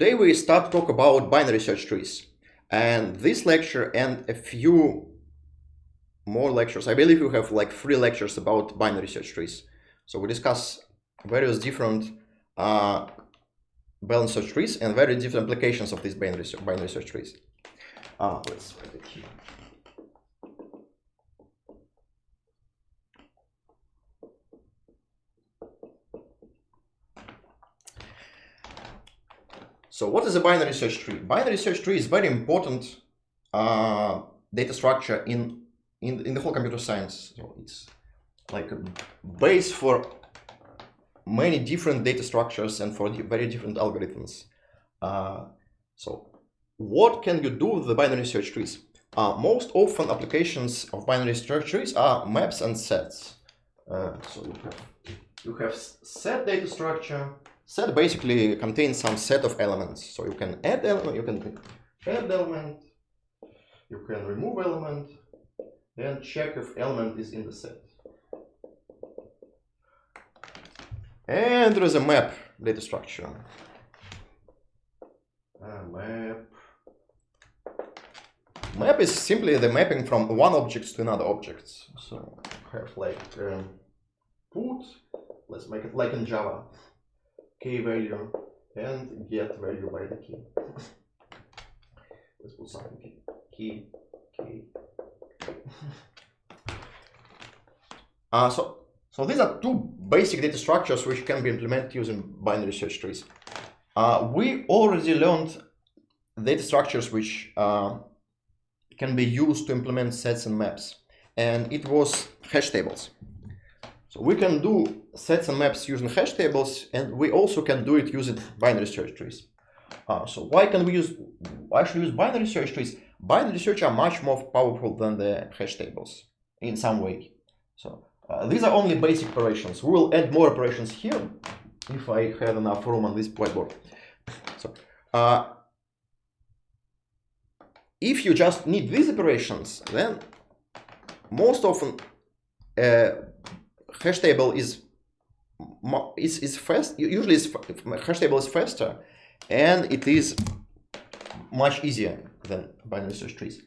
today we start to talk about binary search trees. And this lecture and a few more lectures, I believe you have like 3 lectures about binary search trees. So we discuss various different balanced search trees and very different applications of these binary search trees. Let's write it here. So what is a binary search tree? Binary search tree is very important data structure in the whole computer science. So it's like a base for many different data structures and for very different algorithms. So what can you do with the binary search trees? Most often applications of binary search trees are maps and sets. So you have set data structure. Set basically contains some set of elements. So you can add element, you can remove element, then check if element is in the set. And there is a map data structure. Map is simply the mapping from one object to another object. So have like put, let's make it like in Java, key value and get value by the key. Let's put something key. So these are 2 basic data structures which can be implemented using binary search trees. We already learned data structures which can be used to implement sets and maps, and it was hash tables. So we can do sets and maps using hash tables, and we also can do it using binary search trees. So why should we use binary search trees? Binary search are much more powerful than the hash tables in some way. So these are only basic operations. We will add more operations here if I have enough room on this whiteboard. So if you just need these operations, then most often hash table is fast. Usually hash table is faster and it is much easier than binary search trees.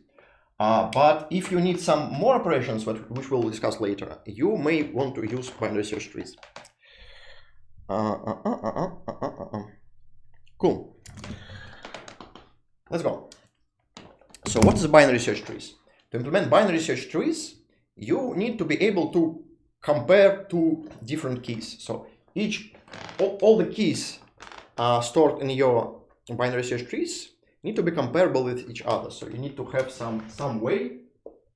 But if you need some more operations, which we'll discuss later, you may want to use binary search trees. Cool. Let's go. So what is binary search trees? To implement binary search trees, you need to be able to compare 2 different keys. So all the keys stored in your binary search trees need to be comparable with each other. So you need to have some way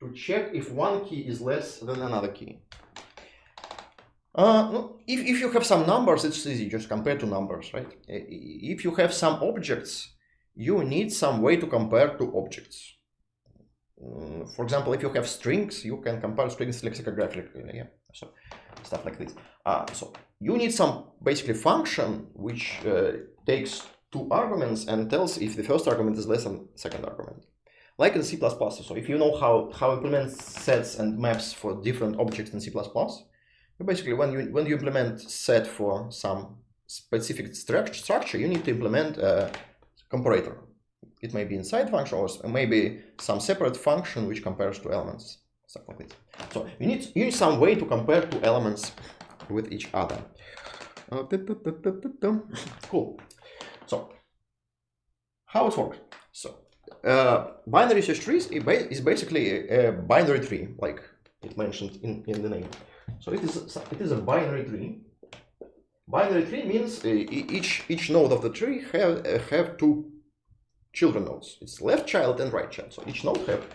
to check if one key is less than another key. If you have some numbers, it's easy, just compare 2 numbers, right? If you have some objects, you need some way to compare 2 objects. For example, if you have strings, you can compare strings lexicographically, yeah? So stuff like this. So you need some basically function which takes 2 arguments and tells if the first argument is less than the second argument. Like in C++. So if you know how implement sets and maps for different objects in C++, you basically when you implement set for some specific structure, you need to implement a comparator. It may be inside function or maybe some separate function which compares 2 elements, stuff like this. So you need some way to compare 2 elements with each other. Cool. So how it works? So binary search trees is basically a binary tree, like it mentioned in the name. So it is a binary tree. Binary tree means each node of the tree have 2 children nodes. It's left child and right child. So each node have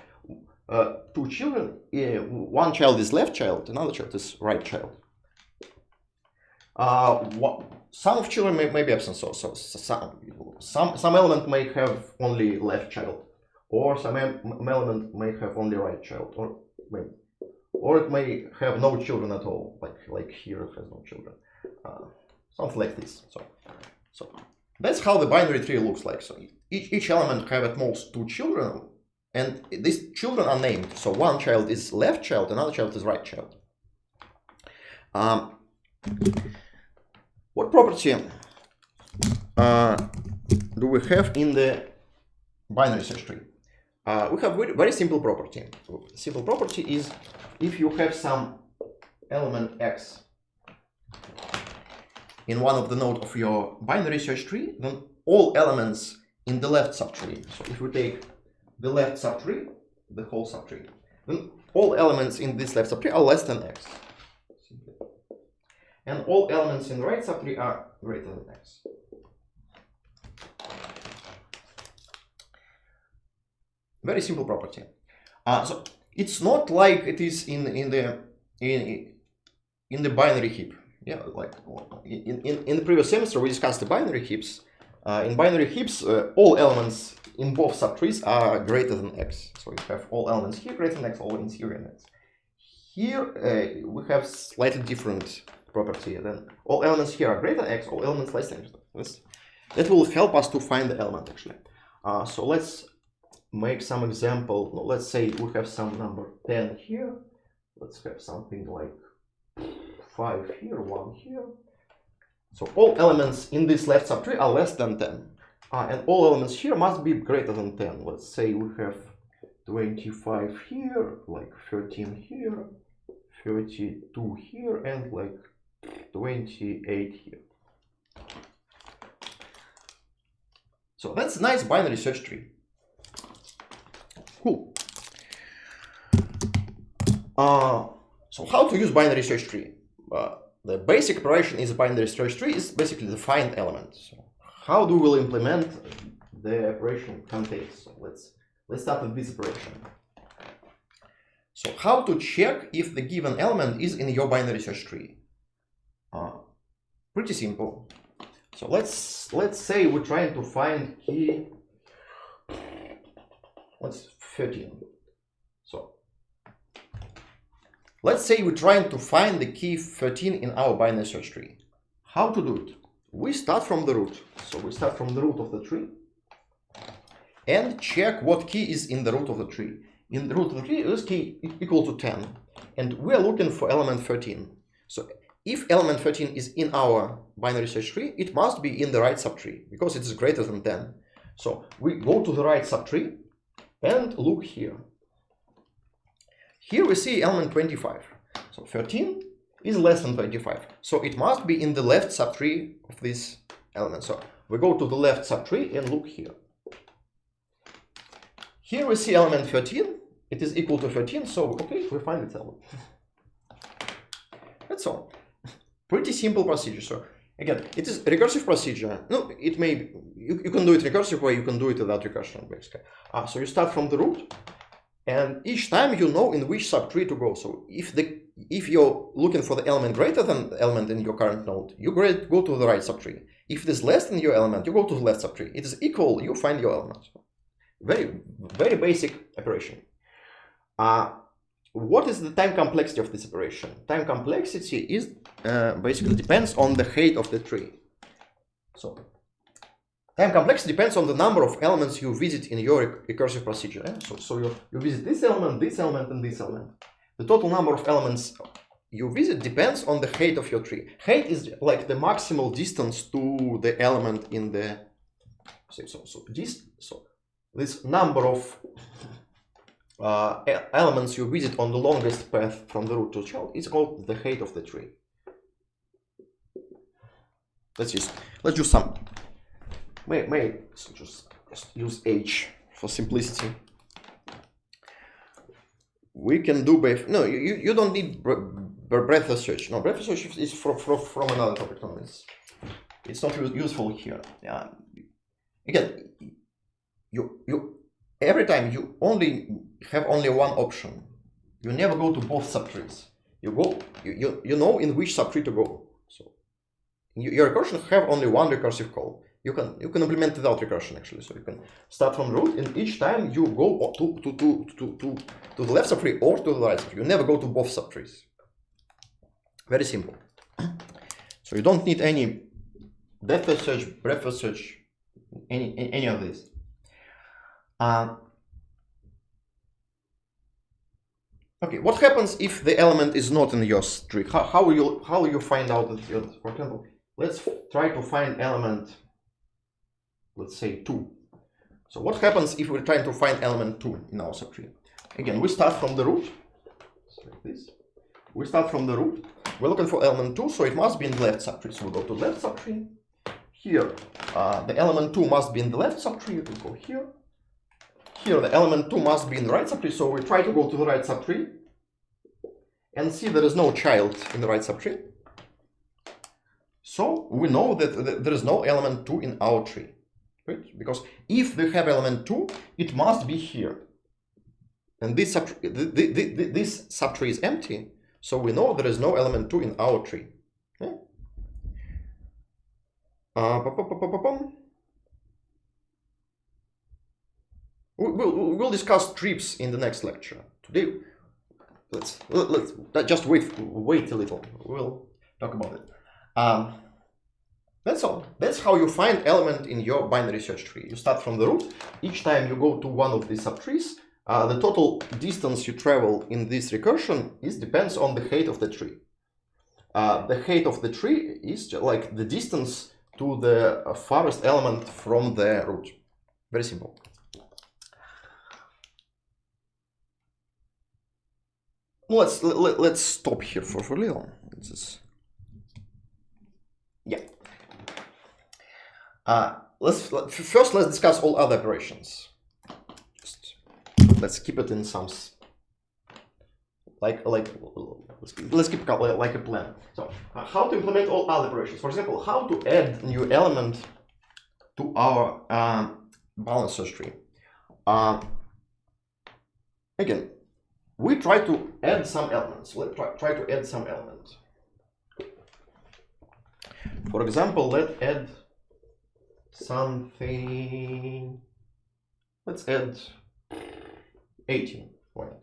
2 children. One child is left child, another child is right child. Some of children may be absent. So some element may have only left child, or some element may have only right child, or it may have no children at all. Like here it has no children. Something like this. So that's how the binary tree looks like. So each element have at most 2 children, and these children are named. So one child is left child, another child is right child. What property do we have in the binary search tree? We have very simple property. Simple property is if you have some element x in one of the nodes of your binary search tree, then all elements in the left subtree. So if we take the left subtree, the whole subtree, then all elements in this left subtree are less than x. And all elements in the right subtree are greater than x. Very simple property. So it's not like it is in the binary heap. Yeah, like in the previous semester we discussed the binary heaps. In binary heaps, all elements in both subtrees are greater than x. So you have all elements here greater than x, all in here and x. Here we have slightly different property. Then all elements here are greater than x, all elements less than x. That will help us to find the element actually. So let's make some example. Let's say we have some number 10 here. Let's have something like 5 here, 1 here. So all elements in this left subtree are less than 10. And all elements here must be greater than 10. Let's say we have 25 here, like 13 here, 32 here, and like 28 here. So that's a nice binary search tree. Cool. So how to use binary search tree? The basic operation is binary search tree is basically the find element. So how do we implement the operation contains? So let's start with this operation. So how to check if the given element is in your binary search tree? Pretty simple. So let's say we're trying to find key. What's 13? So let's say we're trying to find the key 13 in our binary search tree. How to do it? We start from the root. So we start from the root of the tree and check what key is in the root of the tree. In the root of the tree, this key is equal to 10. And we are looking for element 13. So if element 13 is in our binary search tree, it must be in the right subtree because it is greater than 10. So we go to the right subtree and look here. Here we see element 25. So 13 is less than 25. So it must be in the left subtree of this element. So we go to the left subtree and look here. Here we see element 13. It is equal to 13. So okay, we find its element. That's all. Pretty simple procedure. So again, it is a recursive procedure. No, it may be, you can do it recursive way, you can do it without recursion basically. So you start from the root, and each time you know in which subtree to go. So if you're looking for the element greater than the element in your current node, you go to the right subtree. If it is less than your element, you go to the left subtree. It is equal, you find your element. Very, very basic operation. What is the time complexity of this operation? Time complexity is basically depends on the height of the tree. So time complexity depends on the number of elements you visit in your recursive procedure. So you visit this element, and this element. The total number of elements you visit depends on the height of your tree. Height is like the maximal distance to the element in the. So this number of elements you visit on the longest path from the root to the child is called the height of the tree. Let's do some. Just use h for simplicity. We can do no. You don't need breadth search. No, breadth search is from another topic. No, it's not useful here. Yeah. Again, you every time you have only one option. You never go to both subtrees. You know in which subtree to go. So your recursion have only one recursive call. You can implement without recursion actually. So you can start from root, and each time you go to the left subtree or to the right subtree. You never go to both subtrees. Very simple. So you don't need any depth search, breadth search, any of this. Okay, what happens if the element is not in your tree? How will you find out that? For example, let's try to find element let's say 2. So what happens if we're trying to find element 2 in our subtree? Again, we start from the root. Like this. We start from the root. We're looking for element 2, so it must be in the left subtree. So we go to left subtree. Here, the element 2 must be in the left subtree. We go here. Here, the element 2 must be in the right subtree. So we try to go to the right subtree and see there is no child in the right subtree. So we know that there is no element 2 in our tree. Right? Because if we have element 2, it must be here. And this subtree is empty, so we know there is no element 2 in our tree. Okay? We'll discuss trees in the next lecture. Today, let's just wait a little. We'll talk about it. That's all. That's how you find element in your binary search tree. You start from the root. Each time you go to one of these subtrees, the total distance you travel in this recursion depends on the height of the tree. The height of the tree is like the distance to the farthest element from the root. Very simple. Let's stop here for a little. Yeah. First, let's discuss all other operations. Let's keep it in some let's keep like a plan. So how to implement all other operations? For example, how to add new element to our balanced search tree. Again, we try to add some elements. Let's try to add some elements. For example, let's add something. Let's add 18. Why not?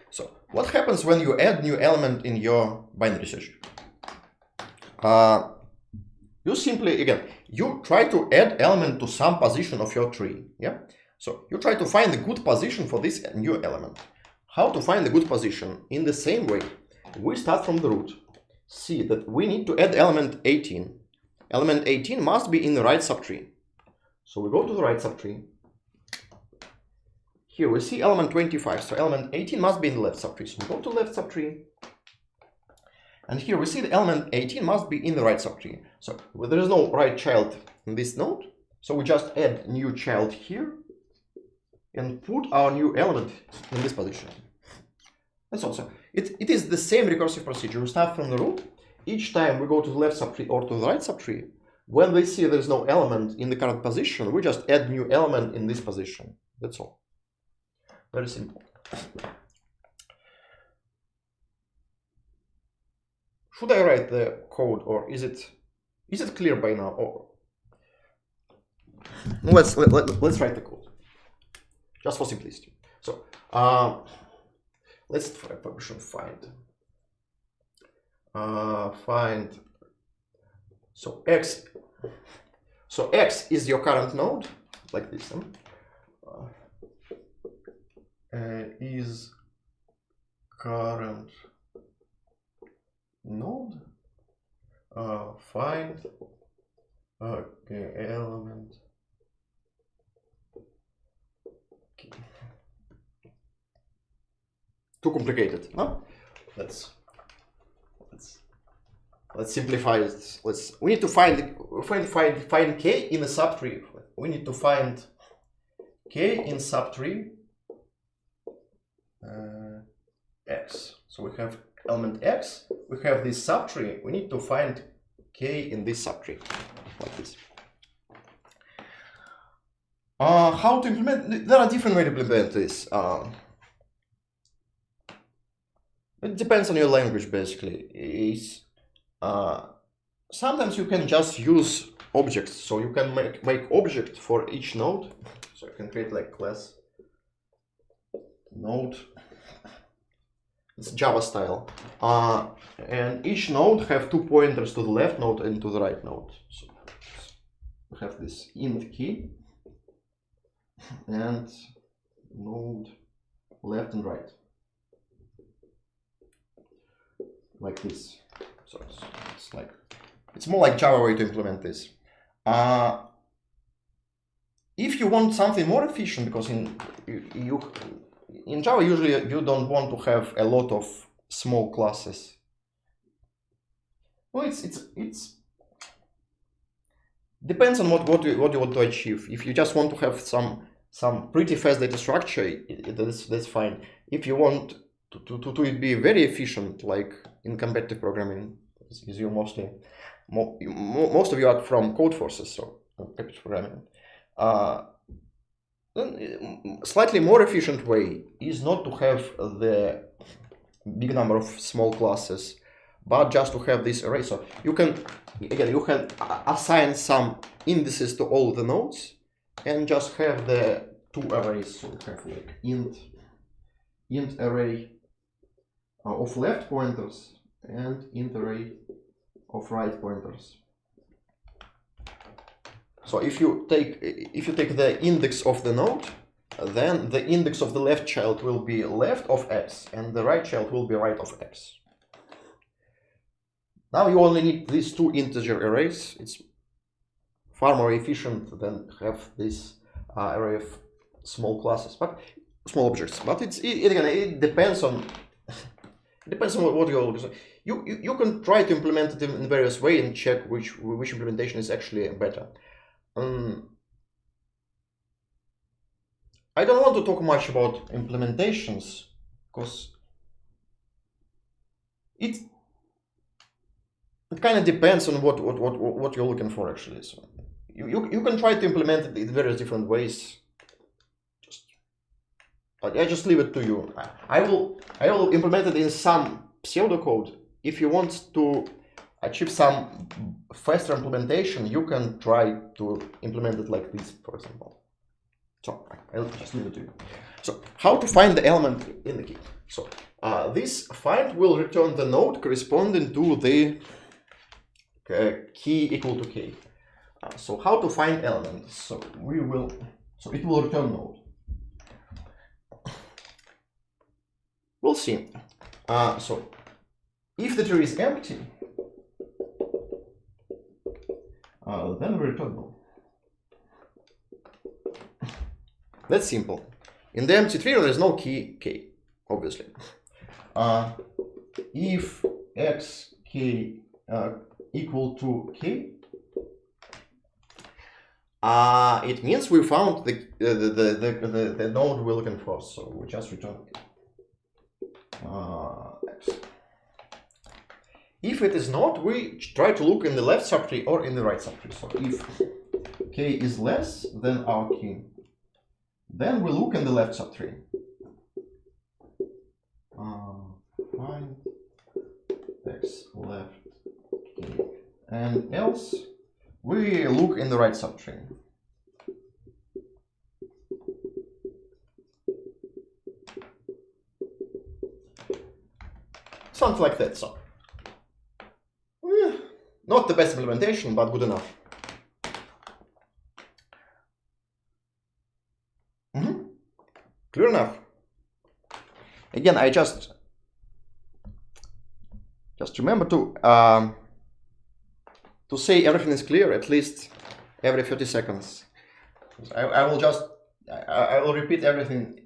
So what happens when you add new element in your binary search? You simply, again, you try to add element to some position of your tree. Yeah. So you try to find a good position for this new element. How to find a good position? In the same way, we start from the root. See that we need to add element 18. Element 18 must be in the right subtree. So we go to the right subtree. Here we see element 25. So element 18 must be in the left subtree. So we go to left subtree. And here we see the element 18 must be in the right subtree. So there is no right child in this node. So we just add new child here and put our new element in this position. That's also. It is the same recursive procedure. We start from the root. Each time we go to the left subtree or to the right subtree. When we see there's no element in the current position, we just add new element in this position. That's all. Very simple. Should I write the code, or is it clear by now? Or let's write the code just for simplicity. So let's try function find. Find. So x is your current node, like this. Is current node. Find element. Okay. Too complicated, no? Let's simplify it. We need to find k in the subtree. We need to find k in subtree x. So we have element x. We have this subtree. We need to find k in this subtree, like this. How to implement? There are different ways to implement this. It depends on your language, basically. Sometimes you can just use objects, so you can make object for each node. So you can create like class node. It's Java style, and each node have two pointers to the left node and to the right node. So we have this int key and node left and right, like this. So it's like It's more like Java way to implement this. If you want something more efficient, because in Java usually you don't want to have a lot of small classes. Well, it's depends on what you want to achieve. If you just want to have some pretty fast data structure, that's fine. If you want to it be very efficient, like in competitive programming, is you mostly most of you are from code forces, so competitive programming. Then slightly more efficient way is not to have the big number of small classes, but just to have this array. So you can assign some indices to all the nodes and just have the two arrays. So you have like int array of left pointers and int array of right pointers. So if you take the index of the node, then the index of the left child will be left of x and the right child will be right of x. Now you only need these two integer arrays. It's far more efficient than have this array of small classes, but small objects. But it depends on what you're looking for. You can try to implement it in various ways and check which implementation is actually better. I don't want to talk much about implementations because it kind of depends on what you're looking for actually. So you can try to implement it in various different ways. I just leave it to you. I will implement it in some pseudocode. If you want to achieve some faster implementation, you can try to implement it like this, for example. So I'll just leave it to you. So how to find the element in the key? So this find will return the node corresponding to the key equal to k. So how to find element? So it will return node. We'll see. So if the tree is empty, then we return null. That's simple. In the empty tree, there is no key k, obviously. If x k equal to k, it means we found the node we're looking for. So we just return x. If it is not, we try to look in the left subtree or in the right subtree. So if k is less than our key, then we look in the left subtree. Find x left k, and else we look in the right subtree. Something like that. So not the best implementation, but good enough. Clear enough. Again, I just remember to say everything is clear at least every 30 seconds. I will repeat everything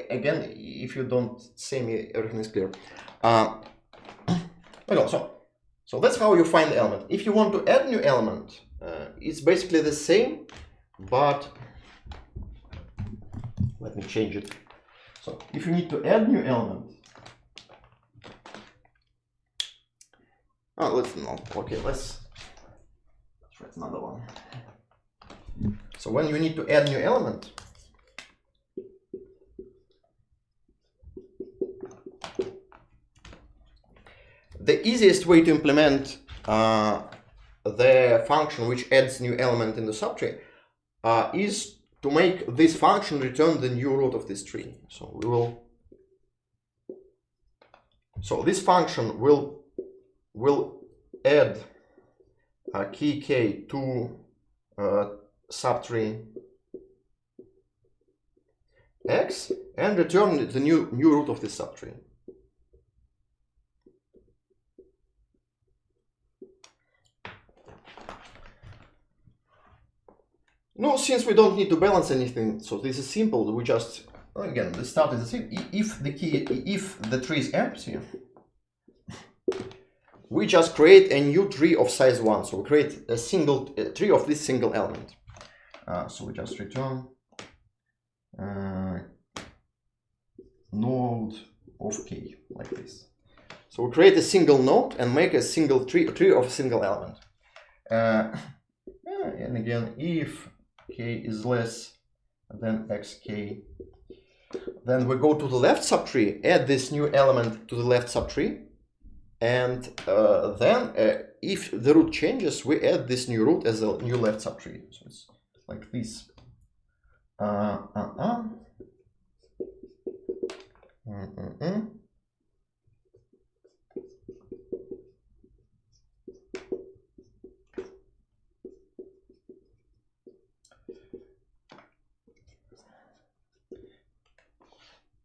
again if you don't say me everything is clear. Okay, so that's how you find the element. If you want to add new element, it's basically the same, but let me change it. So if you need to add new element, let's write another one. So when you need to add new element, the easiest way to implement the function which adds new element in the subtree is to make this function return the new root of this tree. So this function will add key k to subtree x and return the new root of this subtree. No, since we don't need to balance anything, so this is simple. We just, again, the start is the same. If the tree is empty, we just create a new tree of size 1. So we create a single tree of this single element. So we just return node of k, like this. So we create a single node and make a single tree of a single element. And again, if k is less than xk, then we go to the left subtree, add this new element to the left subtree, and then if the root changes, we add this new root as a new left subtree. So it's like this.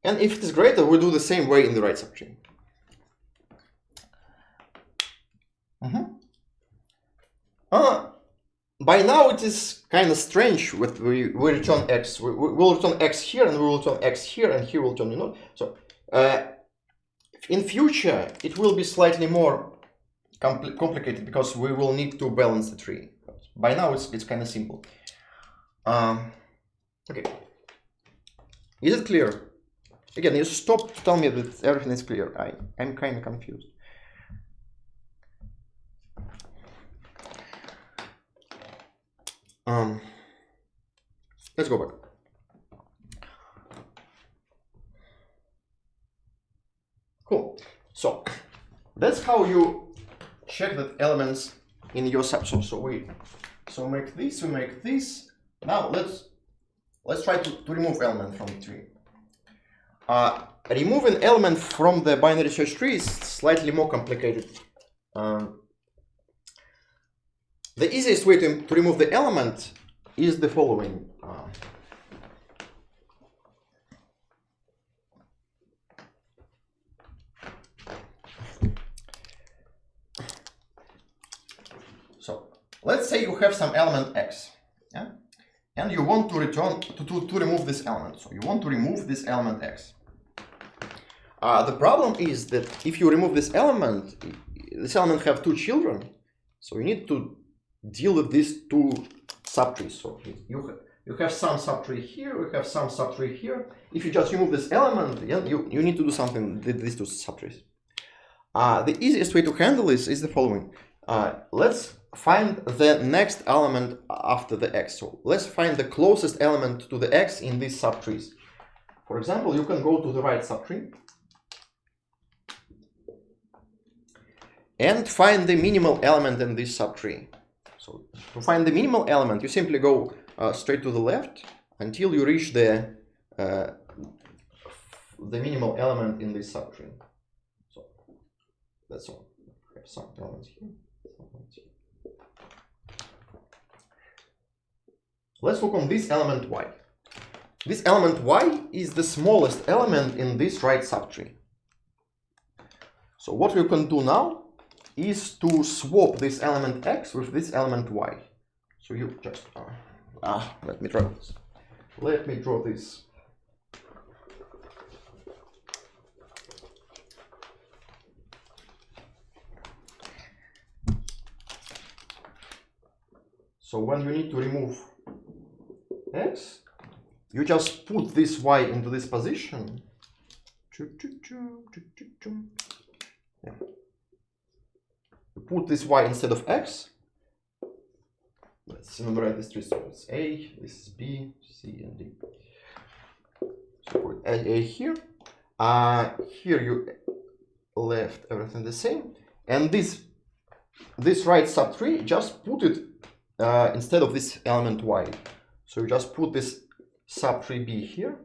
And if it is greater, we do the same way in the right subtree. By now it is kind of strange with we return x. We will return x here, and we will return x here, and here we'll return node. So in future it will be slightly more complicated because we will need to balance the tree. But by now it's kind of simple. Okay, is it clear? Again, you stop to tell me that everything is clear. I'm kind of confused. Let's go back. Cool. So that's how you check that elements in your subset. So make this, we make this. Now let's try to remove element from the tree. Removing element from the binary search tree is slightly more complicated. The easiest way to remove the element is the following. So let's say you have some element x, yeah? And you want to return to remove this element. So you want to remove this element x. The problem is that if you remove this element have two children. So you need to deal with these two subtrees. So you have some subtree here, you have some subtree here. If you just remove this element, you need to do something with these two subtrees. The easiest way to handle this is the following. Let's find the next element after the x. So let's find the closest element to the x in these subtrees. For example, you can go to the right subtree and find the minimal element in this subtree. So to find the minimal element, you simply go straight to the left until you reach the minimal element in this subtree. So that's all. We have some elements here. Let's look on this element y. This element y is the smallest element in this right subtree. So what we can do now is to swap this element x with this element y. So you just let me draw this. Let me draw this. So when you need to remove x, you just put this y into this position. Yeah. You put this y instead of x. Let's enumerate this tree. So it's A, this is B, C, and D. So put A here. Here you left everything the same. And this right subtree, just put it instead of this element y. So you just put this subtree B here.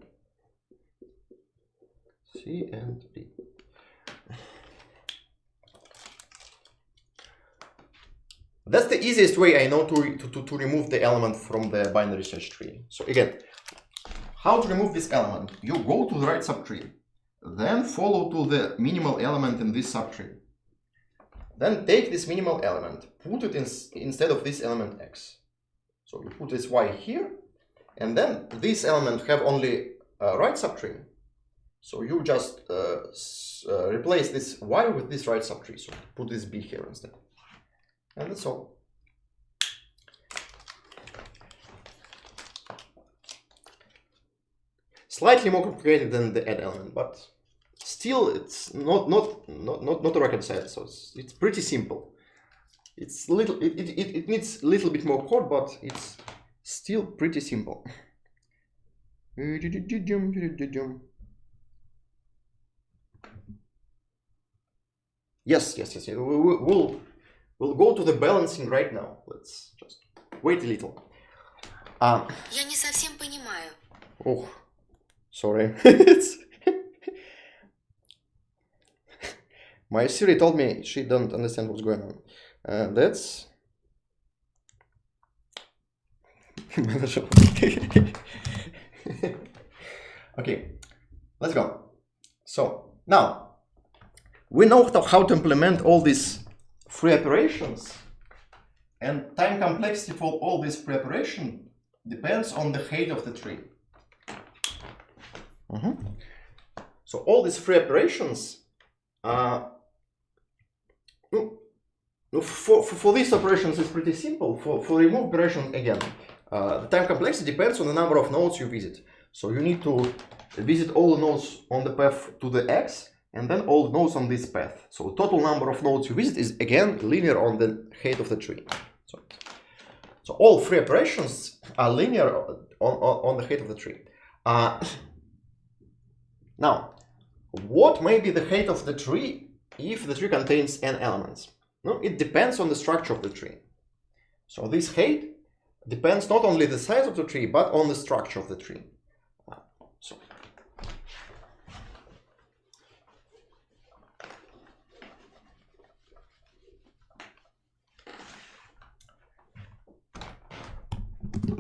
C and D. That's the easiest way I know to remove the element from the binary search tree. So again, how to remove this element? You go to the right subtree, then follow to the minimal element in this subtree. Then take this minimal element, put it instead of this element x. So you put this y here, and then this element have only right subtree. So you just replace this y with this right subtree. So put this b here instead, and that's all. Slightly more complicated than the add element, but still it's not a rocket science. So it's pretty simple. It's it needs a little bit more code, but it's still pretty simple. Yes. We'll go to the balancing right now. Let's just wait a little. Я не совсем понимаю. Oh, sorry. My Siri told me she don't understand what's going on. That's okay. Let's go. So now we know how to implement all these free operations, and time complexity for all this free operation depends on the height of the tree. So all these free operations, for these operations it's pretty simple. For remove operation, again, the time complexity depends on the number of nodes you visit. So you need to visit all the nodes on the path to the x, and then all the nodes on this path. So total number of nodes you visit is again linear on the height of the tree. So all free operations are linear on the height of the tree. Now, what may be the height of the tree if the tree contains n elements? No, it depends on the structure of the tree. So this height depends not only the size of the tree, but on the structure of the tree.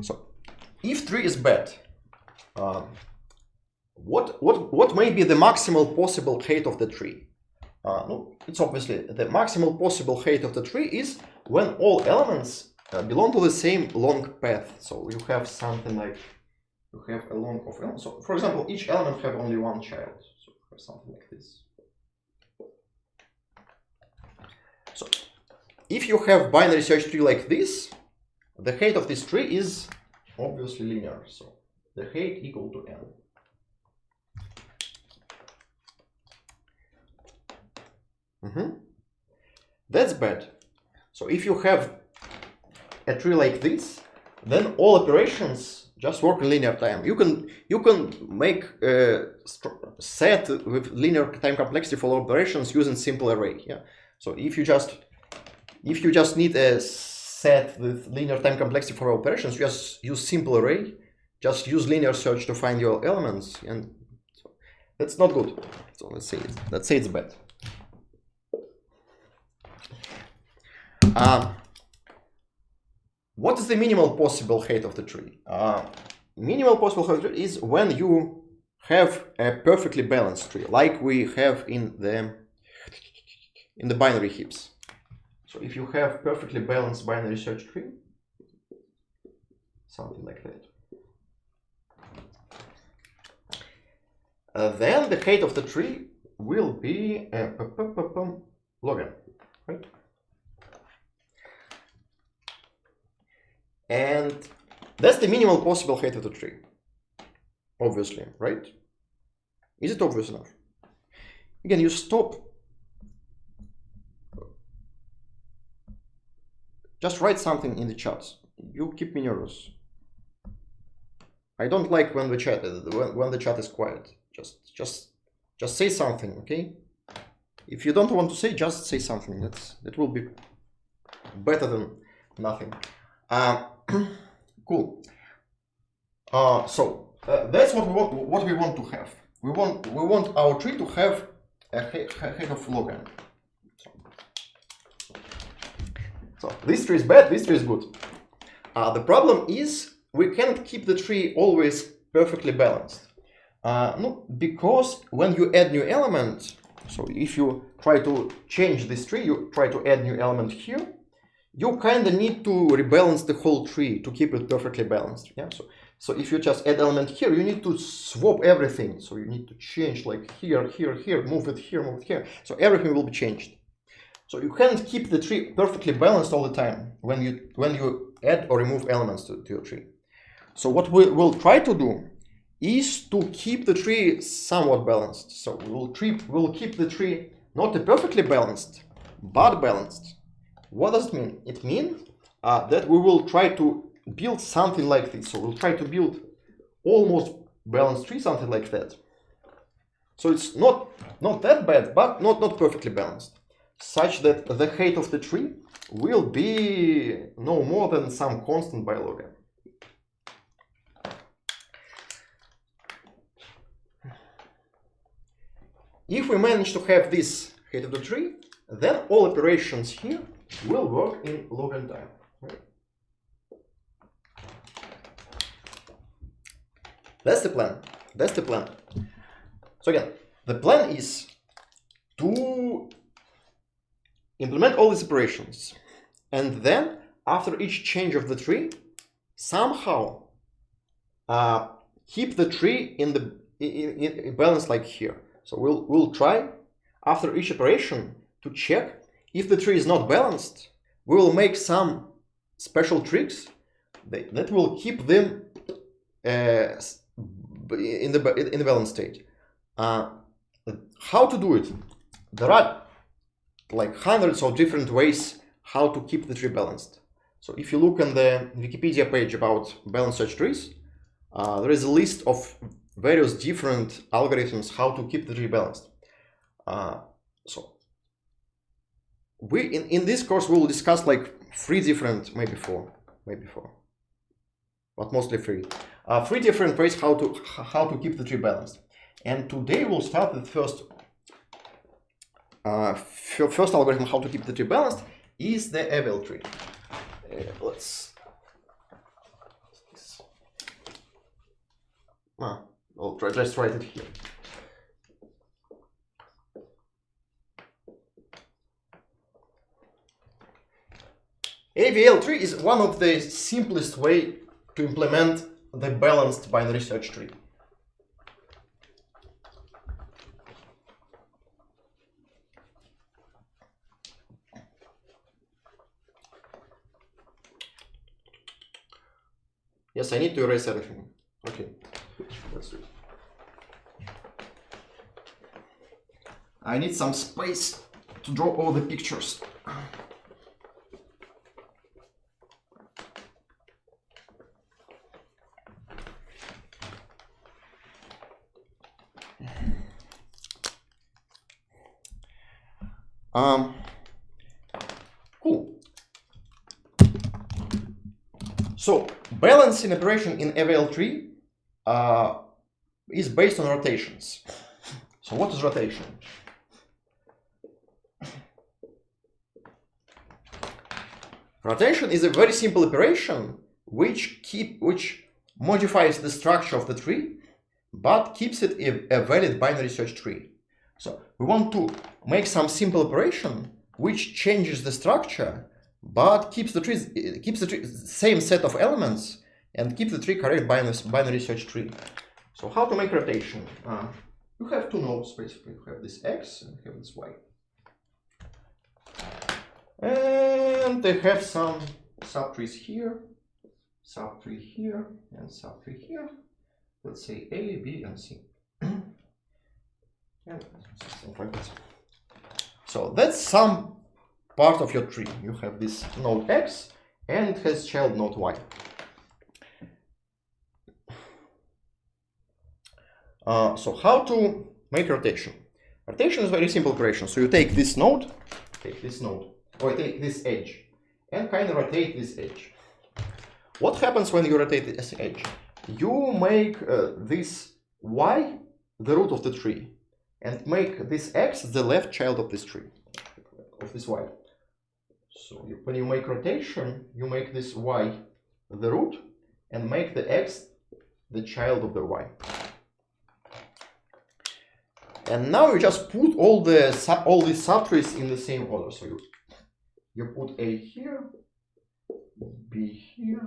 So if tree is bad, what may be the maximal possible height of the tree? No, it's obviously the maximal possible height of the tree is when all elements belong to the same long path. So you have something like you have a long of elements. So for example, each element have only one child. So you have something like this. So if you have binary search tree like this, the height of this tree is obviously linear. So the height equal to n. That's bad. So if you have a tree like this, then all operations just work in linear time. You can make a set with linear time complexity for all operations using simple array. Yeah. So if you just need a set with linear time complexity for all operations, you just use simple array. Just use linear search to find your elements, and so that's not good. So let's say it's bad. What is the minimal possible height of the tree? Minimal possible height of the tree is when you have a perfectly balanced tree, like we have in the binary heaps. So if you have perfectly balanced binary search tree, something like that, then the height of the tree will be log n, right? And that's the minimal possible height of the tree, obviously, right? Is it obvious enough? Again, you stop. Just write something in the chat. You keep me nervous. I don't like when the chat is quiet. Just say something, okay? If you don't want to say, just say something. That will be better than nothing. Cool. So that's what we want to have. We want our tree to have a height of log n. So this tree is bad, this tree is good. The problem is we can't keep the tree always perfectly balanced. No, because when you add new element, so if you try to change this tree, you try to add new element here, you kind of need to rebalance the whole tree to keep it perfectly balanced. Yeah. So if you just add element here, you need to swap everything. So you need to change like here, here, here, move it here, move it here. So everything will be changed. So you can't keep the tree perfectly balanced all the time when you add or remove elements to your tree. So what we will try to do is to keep the tree somewhat balanced. So we'll keep the tree not perfectly balanced, but balanced. What does it mean? It means that we will try to build something like this. So we'll try to build almost balanced tree, something like that. So it's not that bad, but not perfectly balanced, such that the height of the tree will be no more than some constant by log n. If we manage to have this height of the tree, then all operations here will work in log n time. Right? That's the plan. That's the plan. So again, the plan is to implement all these operations, and then after each change of the tree, somehow keep the tree in balance like here. So we'll try after each operation to check if the tree is not balanced. We will make some special tricks that will keep them in the balanced state. How to do it? There are like hundreds of different ways how to keep the tree balanced. So if you look on the Wikipedia page about balanced search trees, there is a list of various different algorithms how to keep the tree balanced. So we in this course we will discuss like three different, maybe four, but mostly three different ways how to keep the tree balanced. And today we'll start with first algorithm how to keep the tree balanced is the AVL tree. I'll just write it here. AVL tree is one of the simplest way to implement the balanced binary search tree. Yes, I need to erase everything. Okay, let's do it. I need some space to draw all the pictures. Cool. So balancing operation in AVL tree is based on rotations. So what is rotation? Rotation is a very simple operation which modifies the structure of the tree, but keeps it a valid binary search tree. So we want to make some simple operation which changes the structure, but keeps the tree same set of elements and keeps the tree correct binary search tree. So how to make rotation? You have two nodes basically. You have this x and you have this y. And they have some subtrees here, subtree here, and subtree here. Let's say A, B, and C. And something like this. So that's some part of your tree. You have this node X and it has child node Y. So how to make rotation? Rotation is a very simple operation. So you take this node, or take this edge, and kind of rotate this edge. What happens when you rotate this edge? You make this Y the root of the tree, and make this X the left child of this tree, of this Y. So when you make rotation, you make this Y the root, and make the X the child of the Y. And now you just put all these subtrees in the same order. So you put A here, B here,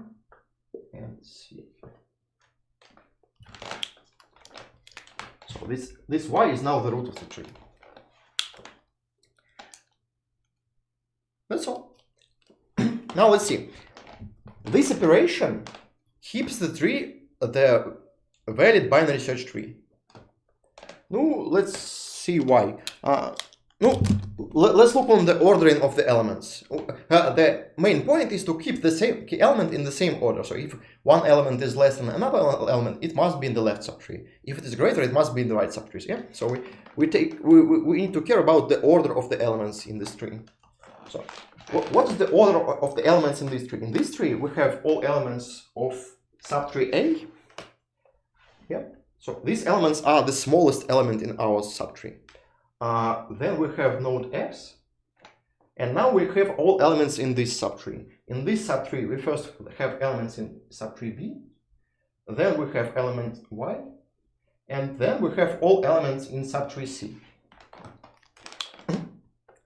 and C. So this y is now the root of the tree. That's all. Now let's see. This operation keeps the tree the valid binary search tree. No, let's see why. Let's look on the ordering of the elements. The main point is to keep the same element in the same order. So if one element is less than another element, it must be in the left subtree. If it is greater, it must be in the right subtree. Yeah. So we need to care about the order of the elements in this tree. So what is the order of the elements in this tree? In this tree, we have all elements of subtree A. Yeah. So these elements are the smallest element in our subtree. Then we have node X, and now we have all elements in this subtree. In this subtree, we first have elements in subtree B, then we have element Y, and then we have all elements in subtree C.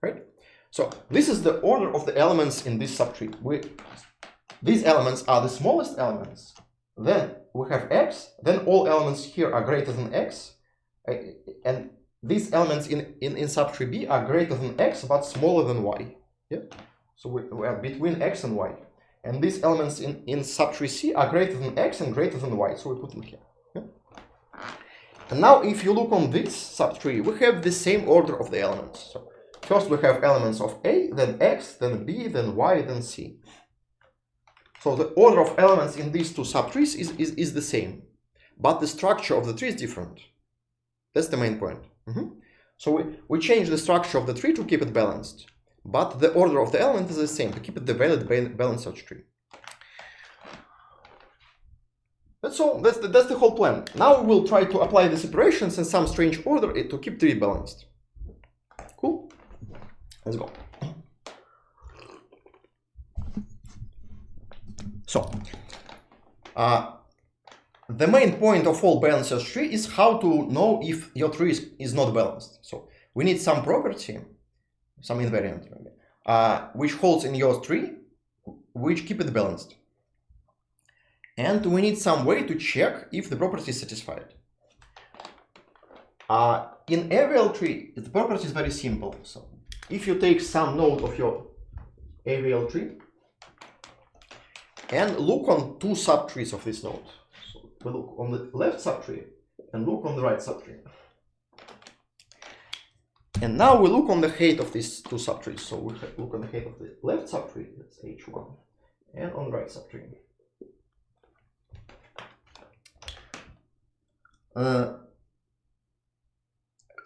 Right? So this is the order of the elements in this subtree. These elements are the smallest elements. Then we have X, then all elements here are greater than X, and these elements in subtree B are greater than X but smaller than Y. Yeah? So we are between X and Y. And these elements in subtree C are greater than X and greater than Y. So we put them here. Yeah? And now if you look on this subtree, we have the same order of the elements. So first we have elements of A, then X, then B, then Y, then C. So the order of elements in these two subtrees is the same. But the structure of the tree is different. That's the main point. So we change the structure of the tree to keep it balanced, but the order of the element is the same, to keep it the valid balanced search tree. That's all. That's the whole plan. Now we will try to apply these operations in some strange order to keep tree balanced. Cool? Let's go. So, the main point of all balanced search tree is how to know if your tree is not balanced. So we need some property, some invariant, which holds in your tree, which keep it balanced. And we need some way to check if the property is satisfied. In AVL tree, the property is very simple. So if you take some node of your AVL tree and look on two subtrees of this node. We look on the left subtree and look on the right subtree. And now we look on the height of these two subtrees. So we look on the height of the left subtree, that's H1, and on the right subtree.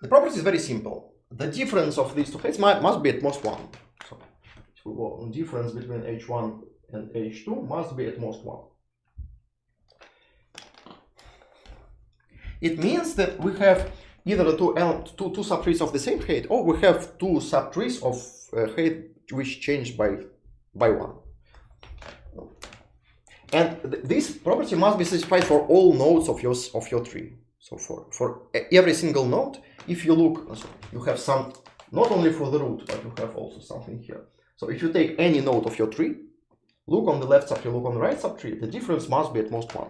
The property is very simple. The difference of these two heights must be at most 1. So if we go on difference between H1 and H2 must be at most 1. It means that we have either two subtrees of the same height, or we have two subtrees of height which change by 1. And this property must be satisfied for all nodes of your tree. So for every single node, if you look, so you have some, not only for the root, but you have also something here. So if you take any node of your tree, look on the left subtree, look on the right subtree, the difference must be at most 1.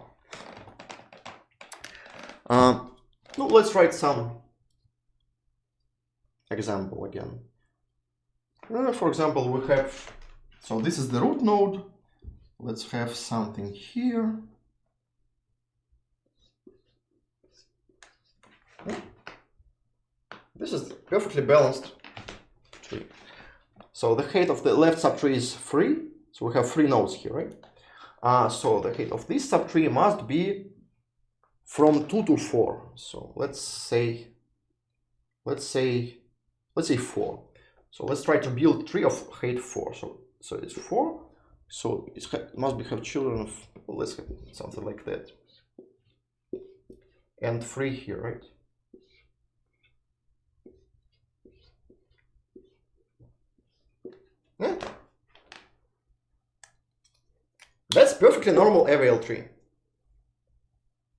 Now let's write some example again. For example, we have, so this is the root node. Let's have something here. This is perfectly balanced tree. So the height of the left subtree is 3. So we have 3 nodes here, right? So the height of this subtree must be from 2 to 4. So let's say 4. So let's try to build tree of height 4. So it's 4. So it must have children of, let's have something like that. And 3 here, right? Yeah. That's perfectly normal AVL tree.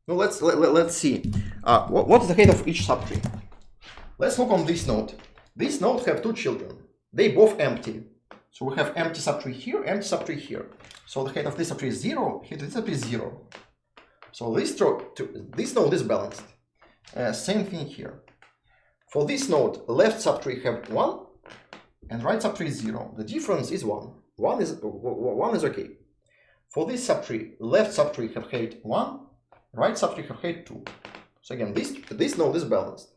Now let's see. What is the height of each subtree? Let's look on this node. This node have 2 children. They both empty. So we have empty subtree here, empty subtree here. So the height of this subtree is 0, height of this subtree is 0. So this node is balanced. Same thing here. For this node, left subtree have 1 and right subtree is 0. The difference is 1. 1 is okay. For this subtree, left subtree have height 1, right subtree have height 2. So again, this node is balanced.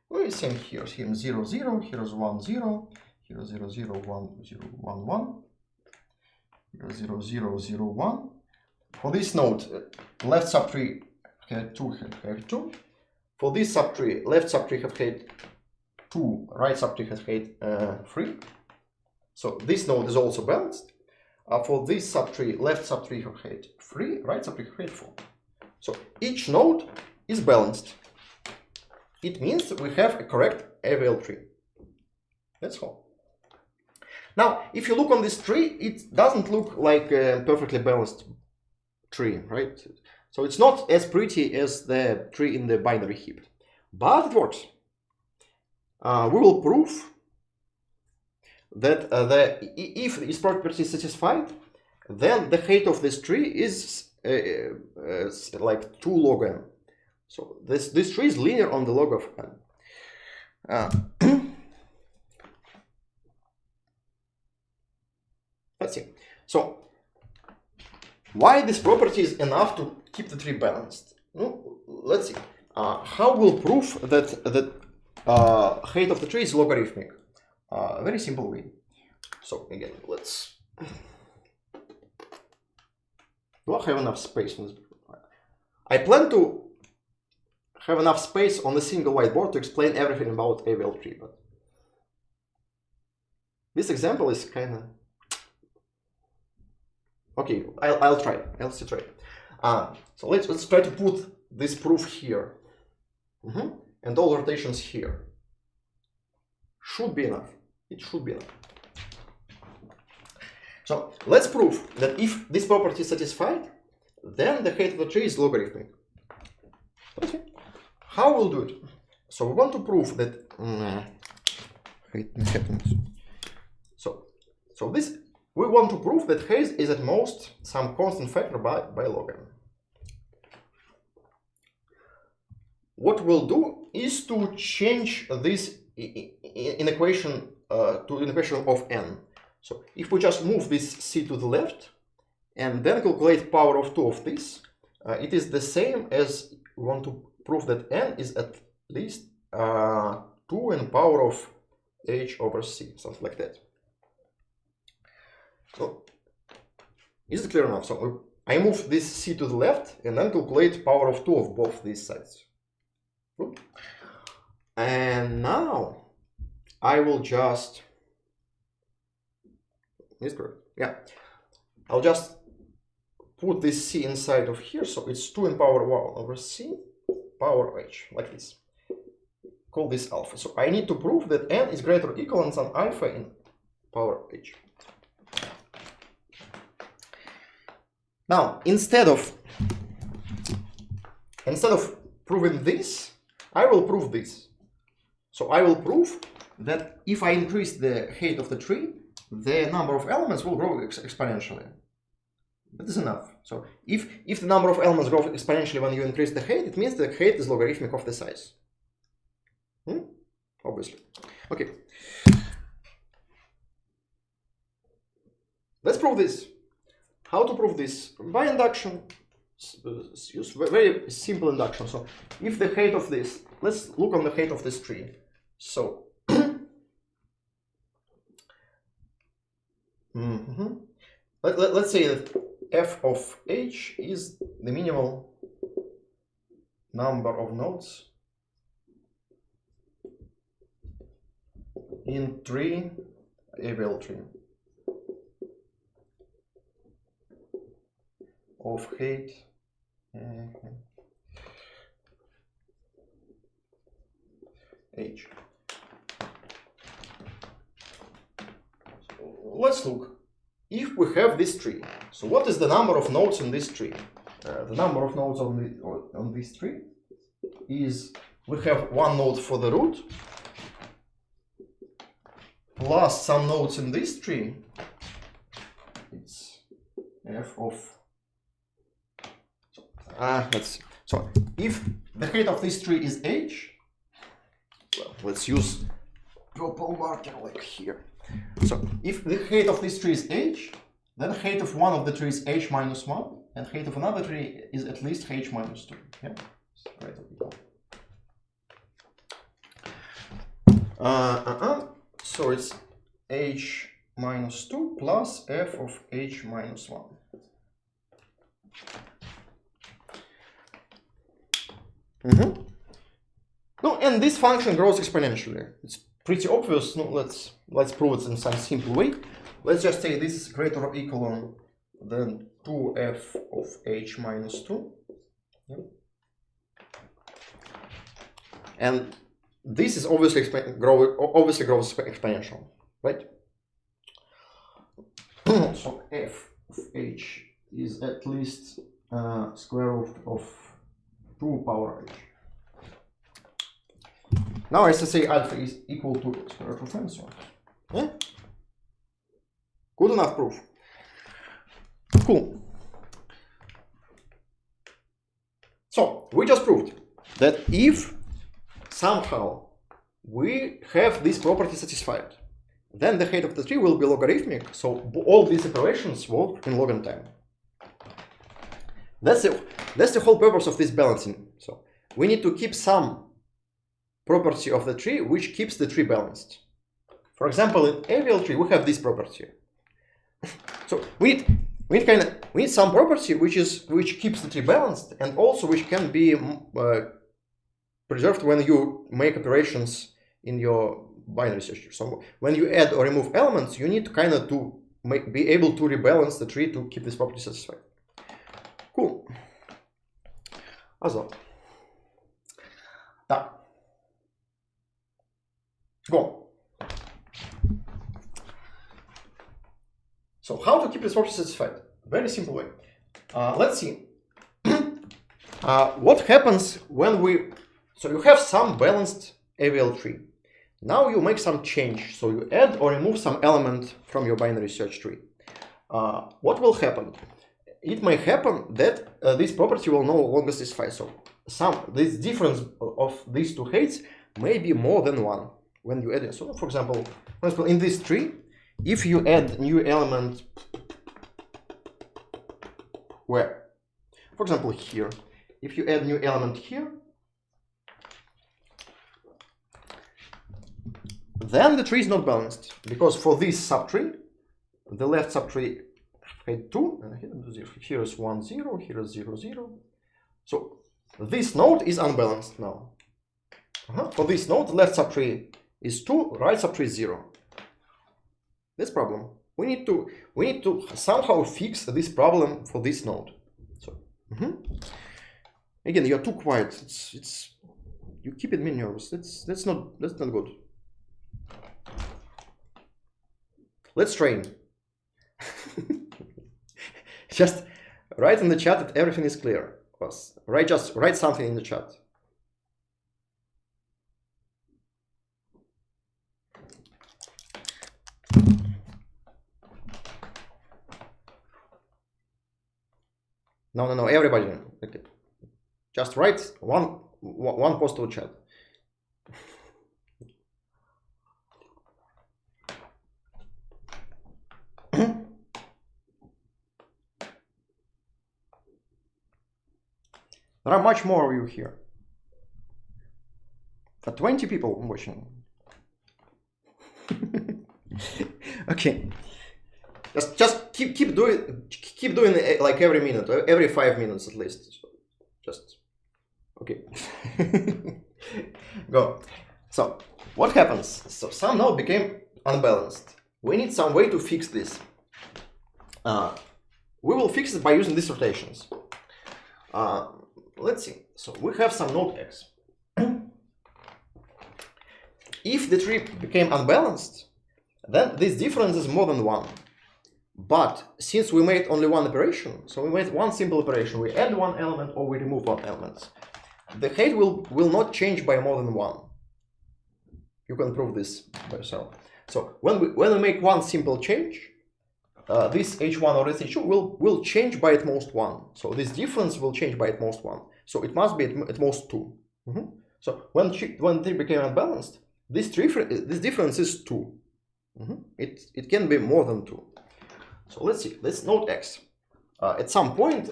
Well, same here. Here is 0, 0, here is 1, 0, here is 0, 0, 1, 0, 1, 1, here is 0, 0, 0, 1. For this node, left subtree have 2, have 2. For this subtree, left subtree have height 2, right subtree has height 3. So this node is also balanced. For this subtree, left subtree have height 3, right subtree have height 4. So each node is balanced. It means we have a correct AVL tree. That's all. Now, if you look on this tree, it doesn't look like a perfectly balanced tree, right? So it's not as pretty as the tree in the binary heap, but it works. We will prove that if this property is satisfied, then the height of this tree is like 2 log n. So this tree is linear on the log of n. Let's see. So why this property is enough to keep the tree balanced? No, let's see. How we'll prove that height of the tree is logarithmic? Very simple way. So again, let's. Do I have enough space on this? I plan to have enough space on a single whiteboard to explain everything about AVL tree, but this example is kind of okay. I'll try. I'll still try. So let's try to put this proof here, and all rotations here. Should be enough. It should be enough. So let's prove that if this property is satisfied, then the height of the tree is logarithmic. Okay. How we'll do it? So we want to prove that. So this we want to prove that height is at most some constant factor by log n. What we'll do is to change this in equation to an equation of n. So if we just move this c to the left and then calculate power of 2 of this, it is the same as we want to prove that n is at least 2 in power of h over c, something like that. So is it clear enough? So I move this c to the left and then calculate power of 2 of both these sides. Good. And now I will just, is correct? Yeah. I'll just put this c inside of here, so it's 2 in power 1 over c power h, like this. Call this alpha. So I need to prove that n is greater or equal than alpha in power h. Now, instead of proving this, I will prove this. So I will prove that if I increase the height of the tree, the number of elements will grow exponentially. That is enough. So if the number of elements grows exponentially when you increase the height, it means the height is logarithmic of the size. Obviously. Okay. Let's prove this. How to prove this? By induction. Use very simple induction. So if the height of this, let's look on the height of this tree. So let's say that f of h is the minimal number of nodes in tree AVL tree of height h. Let's look. If we have this tree, so what is the number of nodes in this tree? The number of nodes on this tree is, we have one node for the root plus some nodes in this tree, it's f of, let's see. So if the height of this tree is h, well, let's use purple marker like here. So if the height of this tree is h, then the height of one of the trees is h minus 1, and height of another tree is at least h minus 2. Yeah, so it's h minus 2 plus f of h minus 1. No, and this function grows exponentially. It's pretty obvious. No, let's prove it in some simple way. Let's just say this is greater or equal than 2f of h minus 2. Yeah. And this is obviously grows exponential, right? So f of h is at least square root of 2 power h. Now I say alpha is equal to square root of n, so yeah? Good enough proof. Cool. So we just proved that if somehow we have this property satisfied, then the height of the tree will be logarithmic, so all these operations work in log n time. That's the whole purpose of this balancing. So we need to keep some property of the tree which keeps the tree balanced. For example, in AVL tree we have this property. So we need some property which keeps the tree balanced, and also which can be preserved when you make operations in your binary search tree. So when you add or remove elements, you need to be able to rebalance the tree to keep this property satisfied. Cool. Also. Так. Go. So how to keep this property satisfied? Very simple way. Let's see. What happens when so you have some balanced AVL tree. Now you make some change. So you add or remove some element from your binary search tree. What will happen? It may happen that this property will no longer satisfy. So this difference of these two heights may be more than 1 when you add it. So for example, in this tree, if you add new element where, for example, here, if you add new element here, then the tree is not balanced, because for this subtree, the left subtree had 2, and here is 1, 0, here is 0, 0. So this node is unbalanced now. For this node, the left subtree is 2, right subtree is 0. This problem. We need to somehow fix this problem for this node. So again, you're too quiet. You keep it nervous. That's not good. Let's train. Just write in the chat that everything is clear. Just write something in the chat. No, everybody. Okay. Just write one post to the chat. There are much more of you here. For 20 people watching. Okay. Just keep doing it like every minute, every 5 minutes at least. So just okay. Go. So what happens? So some node became unbalanced. We need some way to fix this. We will fix it by using these rotations. Let's see. So we have some node x. If the tree became unbalanced, then this difference is more than 1. But since we made only one operation, so we made one simple operation, we add one element or we remove one element, the height will not change by more than 1. You can prove this by yourself. So when we make one simple change, this h1 or this h2 will change by at most 1. So this difference will change by at most 1. So it must be at most 2. So when they became unbalanced, this difference is 2. It can be more than 2. So let's see. Let's note x. At some point,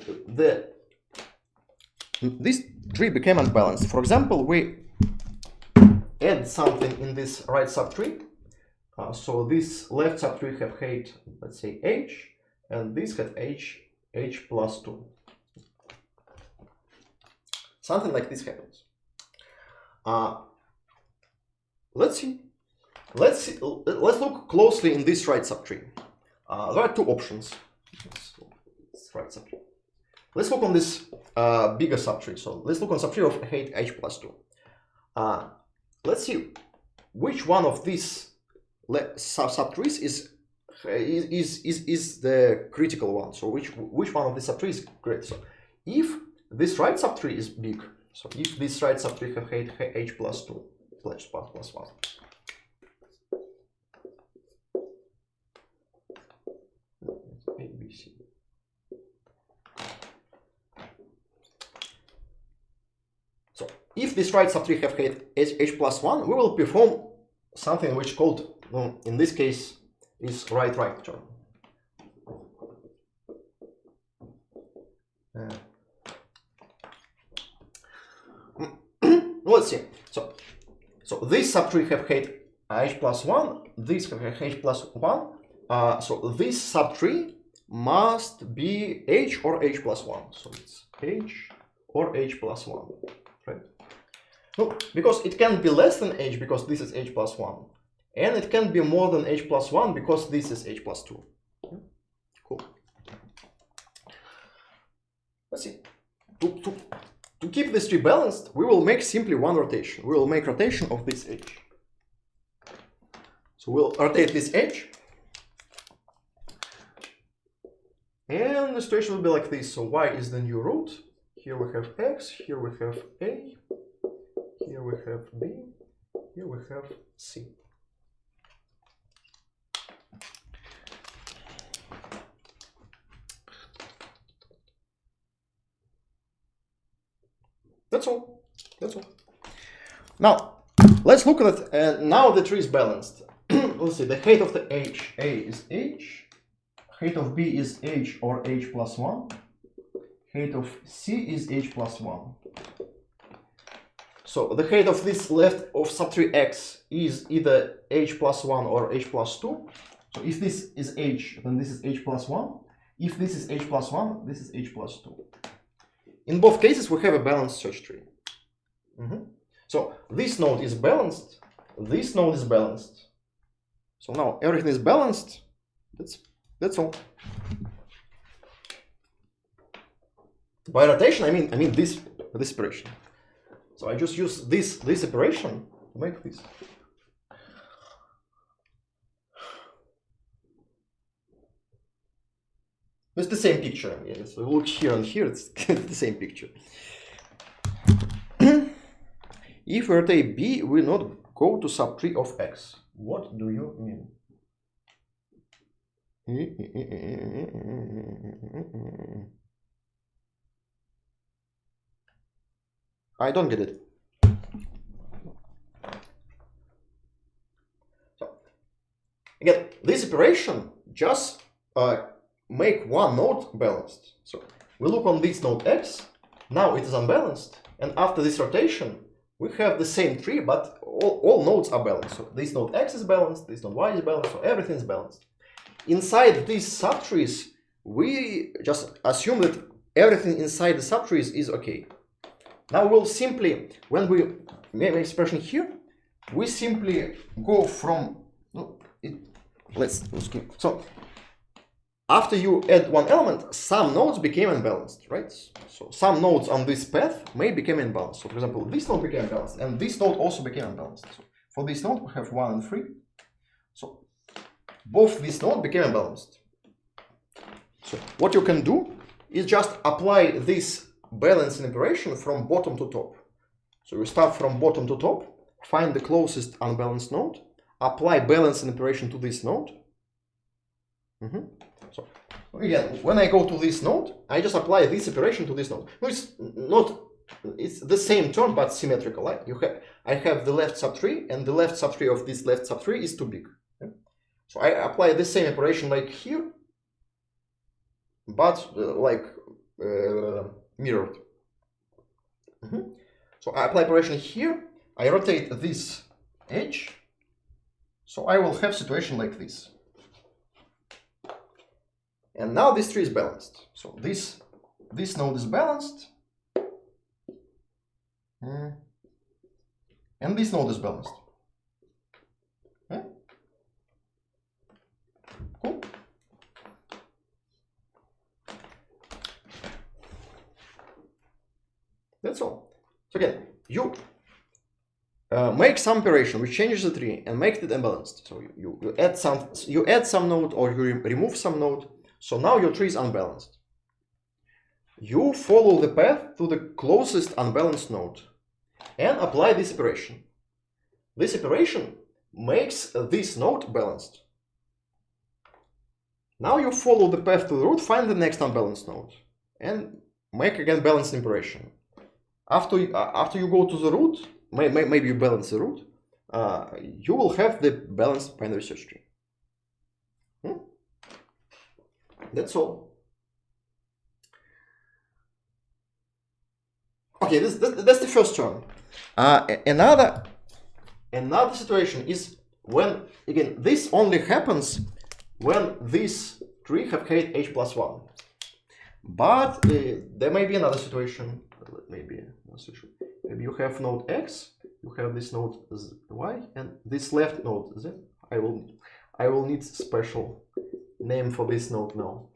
this tree became unbalanced. For example, we add something in this right subtree. So this left subtree have height, let's say h, and this had h plus 2. Something like this happens. Let's see. Let's look closely in this right subtree. There are two options. Right subtree. Let's look on this bigger subtree. So let's look on subtree of height h plus 2. Let's see which one of these subtrees is the critical one. So which one of these subtrees is great. So if this right subtree is big, so if this right subtree have height h plus 2 plus 1. A, B, C. So if this right subtree have height h plus 1, we will perform something which called, in this case, is right term. Let's see. So this subtree have height h plus 1, this have h plus 1. So this subtree must be h or h plus 1. So it's h or h plus 1, right? No, because it can be less than h because this is h plus 1. And it can be more than h plus 1 because this is h plus 2. Cool. Let's see. To keep this tree balanced, we will make simply one rotation. We will make rotation of this h. So we'll rotate this h. And the situation will be like this. So y is the new root. Here we have x, here we have a, here we have b, here we have c. That's all. That's all. Now, let's look at it. Now the tree is balanced. Let's see. The height of the h, a is h. Height of b is h or h plus 1. Height of c is h plus 1. So the height of this left of subtree x is either h plus 1 or h plus 2. So if this is h, then this is h plus 1. If this is h plus 1, this is h plus 2. In both cases, we have a balanced search tree. So this node is balanced. This node is balanced. So now everything is balanced. That's all. By rotation, I mean this operation. So I just use this operation to make this. It's the same picture. Yeah, so look here and here, it's the same picture. If we rotate b, we not go to subtree of x. What do you mean? I don't get it. So again, this operation just make one node balanced. So we look on this node x. Now it is unbalanced, and after this rotation, we have the same tree, but all nodes are balanced. So this node x is balanced, this node y is balanced, so everything is balanced. Inside these subtrees, we just assume that everything inside the subtrees is okay. Now we'll simply, when we make an expression here, we simply go from, let's keep, so after you add one element, some nodes became unbalanced, right? So some nodes on this path may become imbalanced. So for example, this node became unbalanced, and this node also became unbalanced. So for this node, we have 1 and 3. So both these nodes became unbalanced. So what you can do is just apply this balancing operation from bottom to top. So you start from bottom to top, find the closest unbalanced node, apply balancing operation to this node. So again, when I go to this node, I just apply this operation to this node. No, it's the same term but symmetrical. Right? I have the left subtree, and the left subtree of this left subtree is too big. Okay? So I apply the same operation like here, but mirrored. So I apply operation here, I rotate this edge, so I will have situation like this. And now this tree is balanced. So this node is balanced, and this node is balanced. Okay? Cool. That's all. So again, you make some operation which changes the tree and makes it unbalanced. So you add some node, or you remove some node. So now your tree is unbalanced. You follow the path to the closest unbalanced node and apply this operation. This operation makes this node balanced. Now you follow the path to the root, find the next unbalanced node, and make again balancing operation. After you go to the root, maybe you balance the root, you will have the balanced binary search tree. That's all. Okay, that's the first term. Another situation is when, again, this only happens when this tree have height h+1. But there may be another situation. Maybe you have node x, you have this node y, and this left node z. I will need special name for this node now.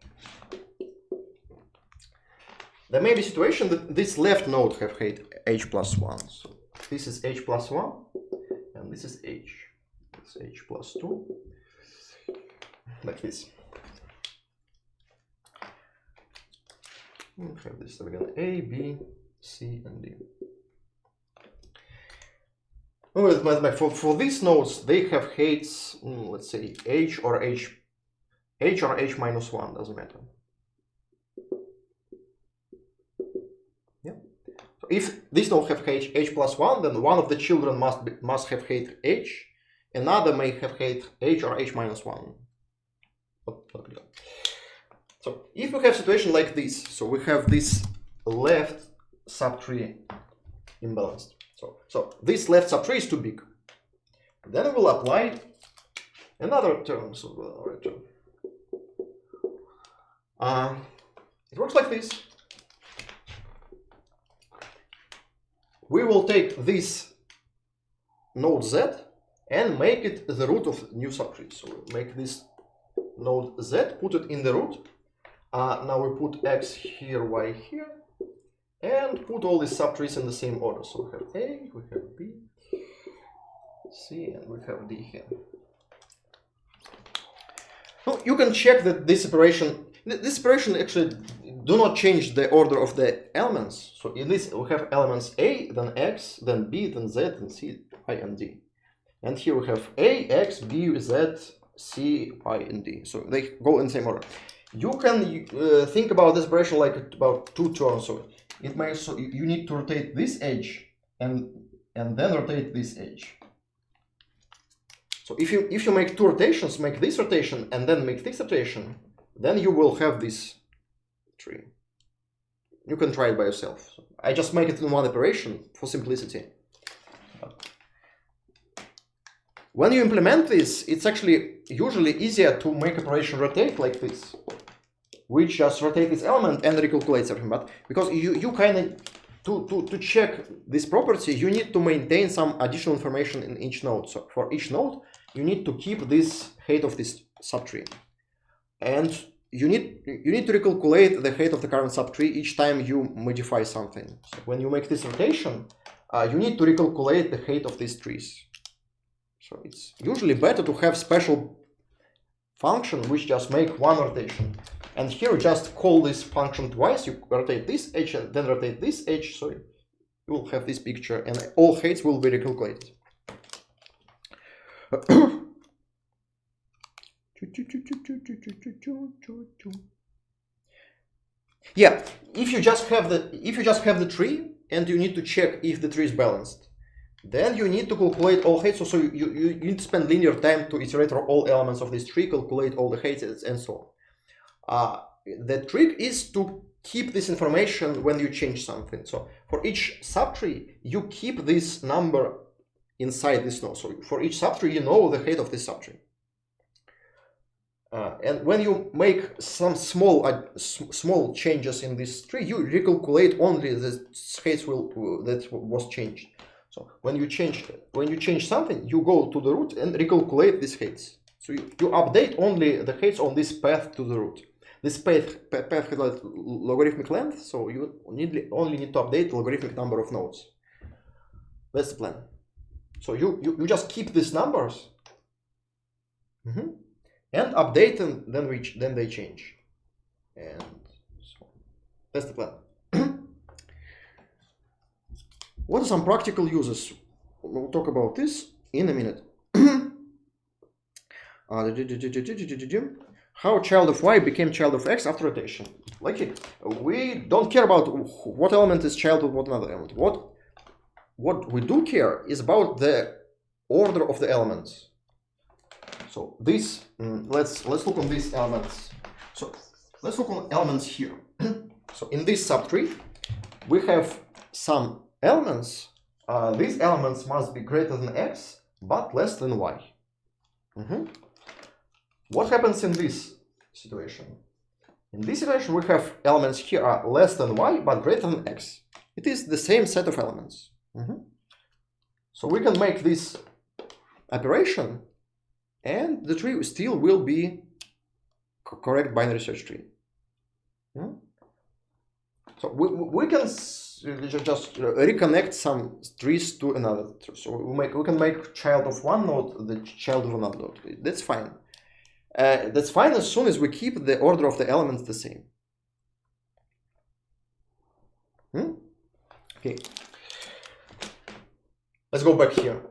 There may be situation that this left node have height h+1. So this is h+1, and this is h. It's h+2, like this. We have this again: A, B, C, and D. For these nodes, they have heights, let's say h or h -1, doesn't matter. Yeah. So if this node have height h+1, then one of the children must have height h, another may have height h or h -1. So if we have situation like this, so we have this left subtree imbalanced. So this left subtree is too big. Then we will apply another term. So it works like this. We will take this node z and make it the root of new subtree. So we'll make this node z, put it in the root. Now we put x here, y here, and put all these subtrees in the same order. So we have A, we have B, C, and we have D here. Now you can check that this operation actually do not change the order of the elements. So in this we have elements A, then X, then B, then Z, then C, I, and D. And here we have A, X, B, Z, C, I, and D. So they go in the same order. You can think about this operation like about two terms. So it makes, so you need to rotate this edge and then rotate this edge. So if you make two rotations, make this rotation and then make this rotation, then you will have this tree. You can try it by yourself. So I just make it in one operation for simplicity. When you implement this, it's actually usually easier to make operation rotate like this, which just rotate this element and recalculates everything. But because you kind of to check this property, you need to maintain some additional information in each node. So for each node, you need to keep this height of this subtree, and you need to recalculate the height of the current subtree each time you modify something. So when you make this rotation, you need to recalculate the height of these trees. So it's usually better to have special function which just make one rotation. And here just call this function twice. You rotate this edge and then rotate this edge. So you will have this picture and all heights will be recalculated. Yeah, if you just have the tree and you need to check if the tree is balanced, then you need to calculate all heights. So you need to spend linear time to iterate through all elements of this tree, calculate all the heights, and so on. The trick is to keep this information when you change something. So for each subtree, you keep this number inside this node. So for each subtree, you know the height of this subtree. And when you make some small changes in this tree, you recalculate only the heights that was changed. So when you change something, you go to the root and recalculate these heights. So you update only the heights on this path to the root. This path has logarithmic length, so you only need to update the logarithmic number of nodes. That's the plan. So you just keep these numbers and update them, then they change. And so that's the plan. What are some practical uses? We'll talk about this in a minute. How child of y became child of x after rotation. Like we don't care about what element is child of what another element. What we do care is about the order of the elements. So this, let's look on these elements. So let's look on elements here. So in this subtree, we have some elements. These elements must be greater than x, but less than y. What happens in this situation? In this situation, we have elements here are less than y, but greater than x. It is the same set of elements. So we can make this operation, and the tree still will be correct binary search tree. So we can just reconnect some trees to another. So we can make child of one node the child of another node. That's fine. That's fine as soon as we keep the order of the elements the same. Okay. Let's go back here.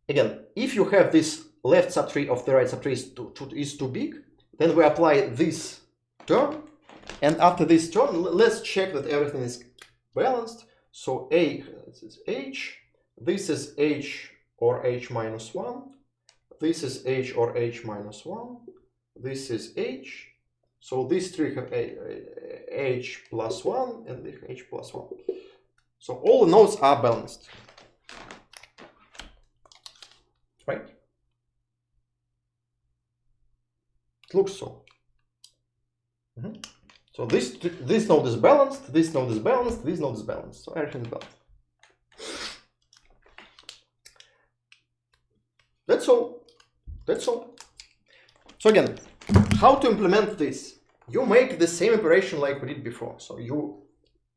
Again, if you have this left subtree of the right subtree is too big, then we apply this term, and after this term, let's check that everything is balanced. So this is h, this is h or h minus 1, this is h or h minus 1, this is h. So these three have h plus 1 and h plus 1. So all the nodes are balanced. Right? It looks so. So this node is balanced, this node is balanced, this node is balanced. So everything is balanced. That's all. That's all. So again, how to implement this? You make the same operation like we did before. So you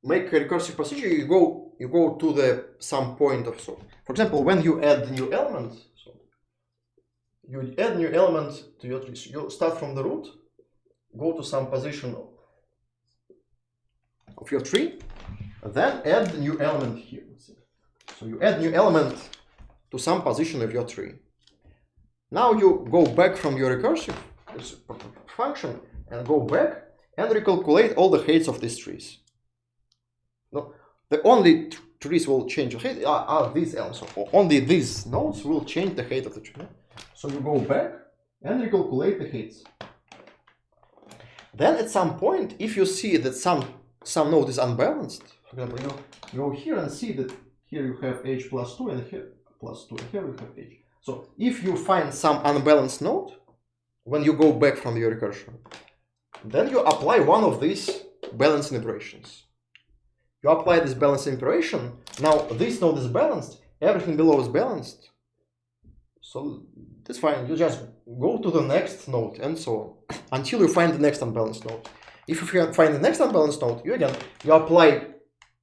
make a recursive procedure. You go to the some point of so. For example, when you add new element, so you add new element to your tree. So you start from the root, go to some position of your tree, then add the new element here. So you add new element to some position of your tree. Now you go back from your recursive function and go back and recalculate all the heights of these trees. No, the only trees will change the height are these elements. So only these nodes will change the height of the tree. So you go back and recalculate the heights. Then at some point, if you see that some node is unbalanced, for example, you go here and see that here you have h plus 2 and here plus 2 and here you have h. So if you find some unbalanced node, when you go back from your recursion, then you apply one of these balancing operations. You apply this balancing operation. Now this node is balanced, everything below is balanced. So that's fine. You just go to the next node and so on until you find the next unbalanced node. If you find the next unbalanced node, you apply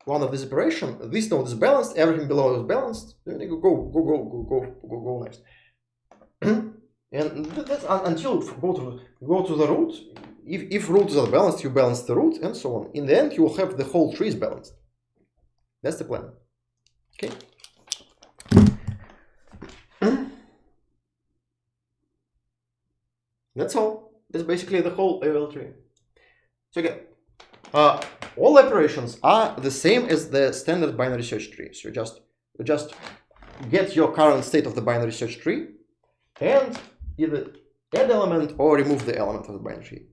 one of this operation. This node is balanced, everything below is balanced. Then you go next. And that's until you go to the root. If root is unbalanced, you balance the root and so on. In the end, you will have the whole tree is balanced. That's the plan. Okay. That's all. That's basically the whole AVL tree. So again, all operations are the same as the standard binary search tree. So you just get your current state of the binary search tree and either add element or remove the element of the binary tree.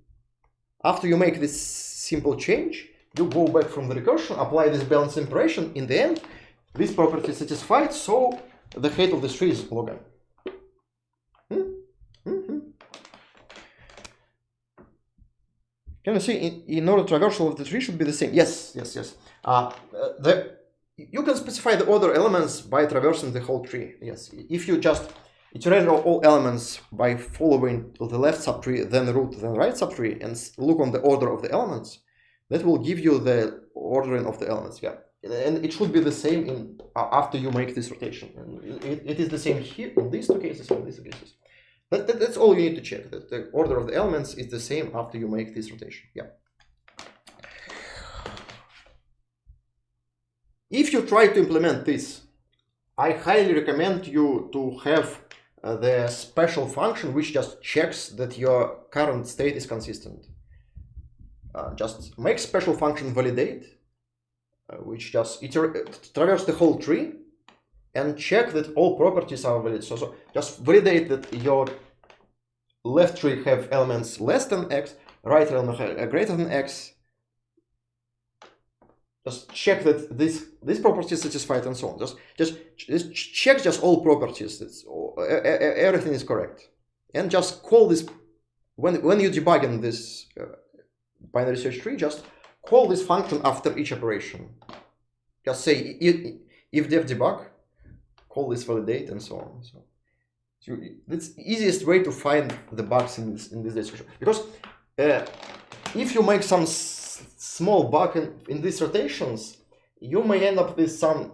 After you make this simple change, you go back from the recursion, apply this balancing operation. In the end, this property is satisfied, so the height of the tree is log n. Can you see in order traversal of the tree should be the same? Yes. You can specify the order elements by traversing the whole tree. Yes, if you just iterate all elements by following the left subtree, then root, then right subtree, and look on the order of the elements, that will give you the ordering of the elements. Yeah, and it should be the same in after you make this rotation. And it is the same here in these two cases and these two cases. That's all you need to check, that the order of the elements is the same after you make this rotation. Yeah. If you try to implement this, I highly recommend you to have the special function which just checks that your current state is consistent. Just make special function validate, which just traverse the whole tree and check that all properties are valid. So just validate that your left tree have elements less than x, right element greater than x. Just check that this property is satisfied and so on. Just check just all properties. That's all, everything is correct, and just call this when you debugging this binary search tree. Just call this function after each operation. Just say if def debug, call this validate and so on. So it's the easiest way to find the bugs in this description, because if you make some small bug in these rotations, you may end up with some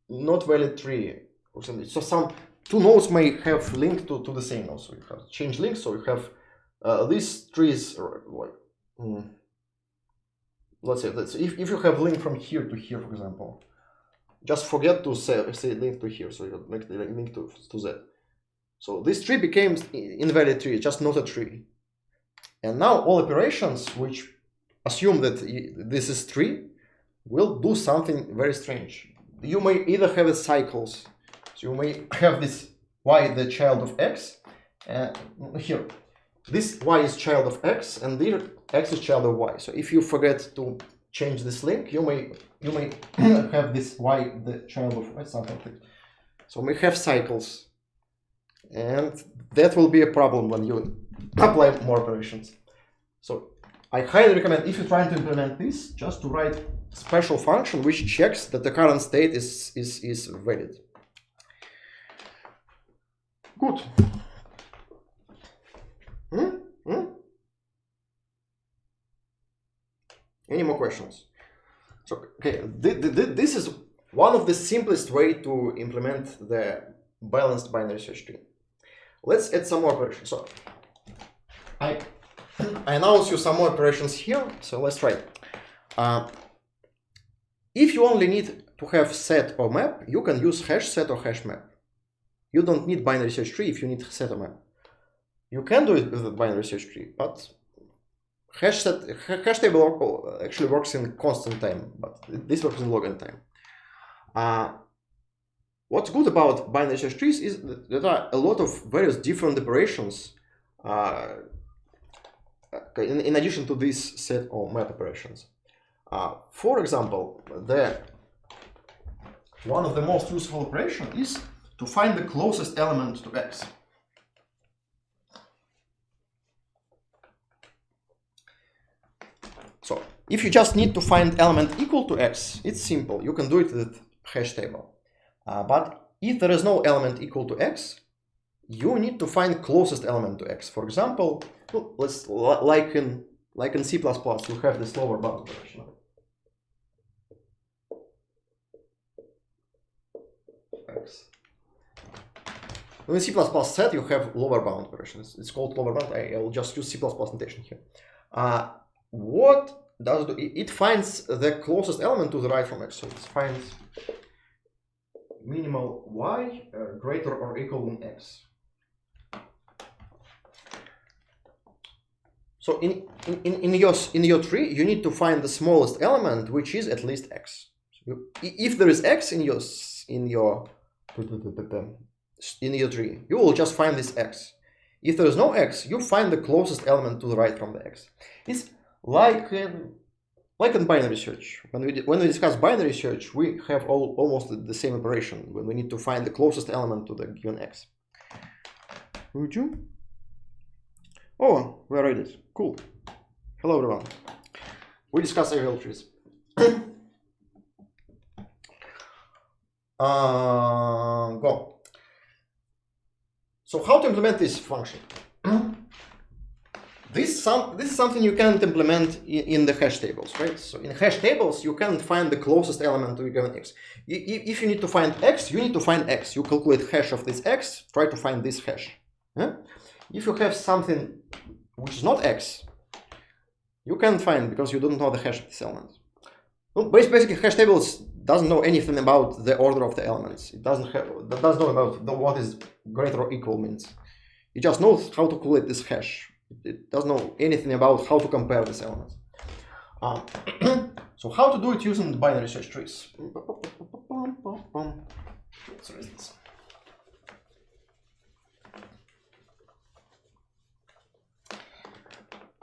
not valid tree or something. So some two nodes may have linked to the same node. So you have change links. So you have these trees like let's say if you have link from here to here, for example, just forget to say link to here. So you make the link to Z. So this tree became invalid tree, just not a tree. And now all operations which assume that this is tree will do something very strange. You may either have cycles. So you may have this y, the child of x, and here this y is child of x, and there x is child of y. So if you forget to change this link, you may have this y, the child of y, something like that. So we have cycles, and that will be a problem when you apply more operations. So I highly recommend, if you're trying to implement this, just to write a special function which checks that the current state is valid. Good. Any more questions? So, okay, this is one of the simplest way to implement the balanced binary search tree. Let's add some more operations. So, I announce you some more operations here. So let's try. If you only need to have set or map, you can use hash set or hash map. You don't need binary search tree if you need set or map. You can do it with the binary search tree, but hash table actually works in constant time, but this works in log n time. What's good about binary search trees is that there are a lot of various different operations in addition to these set or map operations. For example, one of the most useful operations is to find the closest element to x. So if you just need to find element equal to x, it's simple. You can do it with hash table. But if there is no element equal to x, you need to find closest element to x. For example, let's like in C++, you have this lower bound operation. X. In C++ set, you have lower bound operations. It's called lower bound. I will just use C++ notation here. What does it do? It finds the closest element to the right from x. So it finds minimal y greater or equal than x. So in your tree, you need to find the smallest element, which is at least x. So if there is x in your tree, you will just find this x. If there is no x, you find the closest element to the right from the x. It's like in binary search. When we discuss binary search, we have almost the same operation when we need to find the closest element to the given x. Would you? Oh, we read it. Cool. Hello, everyone. We discuss AVL trees. Go. So how to implement this function? This is something you can't implement in the hash tables, right? So in hash tables, you can't find the closest element to a given x. If you need to find x, you need to find x. You calculate hash of this x, try to find this hash. If you have something which is not x, you can't find because you don't know the hash of this element. Well, basically, hash tables doesn't know anything about the order of the elements. It doesn't know about what is greater or equal means. It just knows how to calculate this hash. It doesn't know anything about how to compare these elements. So how to do it using the binary search trees? Let's erase this.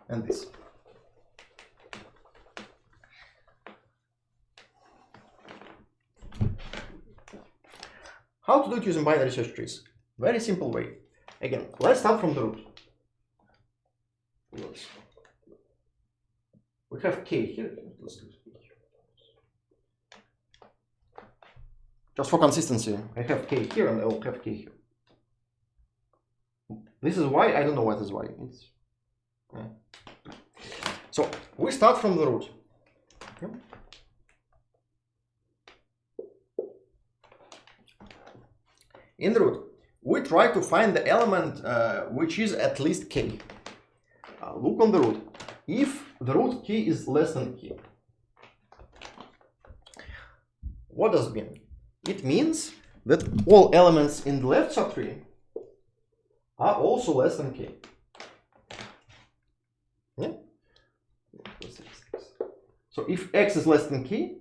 And this. How to do it using binary search trees? Very simple way. Again, let's start from the root. We have k here. Let's do it. Just for consistency, I have k here and I will have k here. This is y. I don't know what is y. So we start from the root. Okay. In the root, we try to find the element which is at least k. Look on the root. If the root k is less than k, what does it mean? It means that all elements in the left subtree are also less than k. Yeah? So if x is less than k,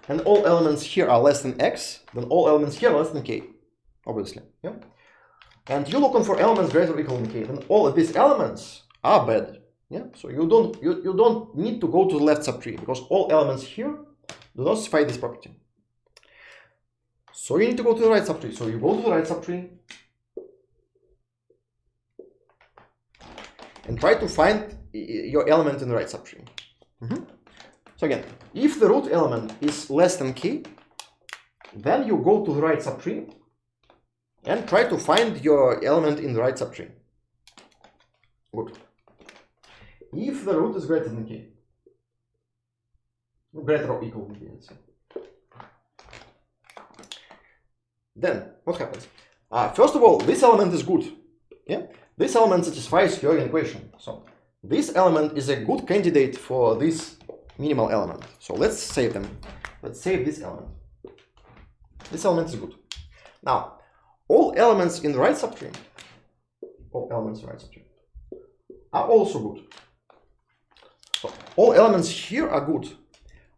and all elements here are less than x, then all elements here are less than k, obviously. Yeah? And you're looking for elements greater or equal than k, then all of these elements are bad. Yeah? So you don't need to go to the left subtree because all elements here do not satisfy this property. So you need to go to the right subtree. So you go to the right subtree and try to find your element in the right subtree. So again, if the root element is less than k, then you go to the right subtree and try to find your element in the right subtree. Good. If the root is greater than k, greater or equal to k, let's say, then what happens? First of all, this element is good. Yeah, this element satisfies your equation. So this element is a good candidate for this minimal element. So let's save them. Let's save this element. This element is good. Now, all elements in the right subtree, are also good. So all elements here are good,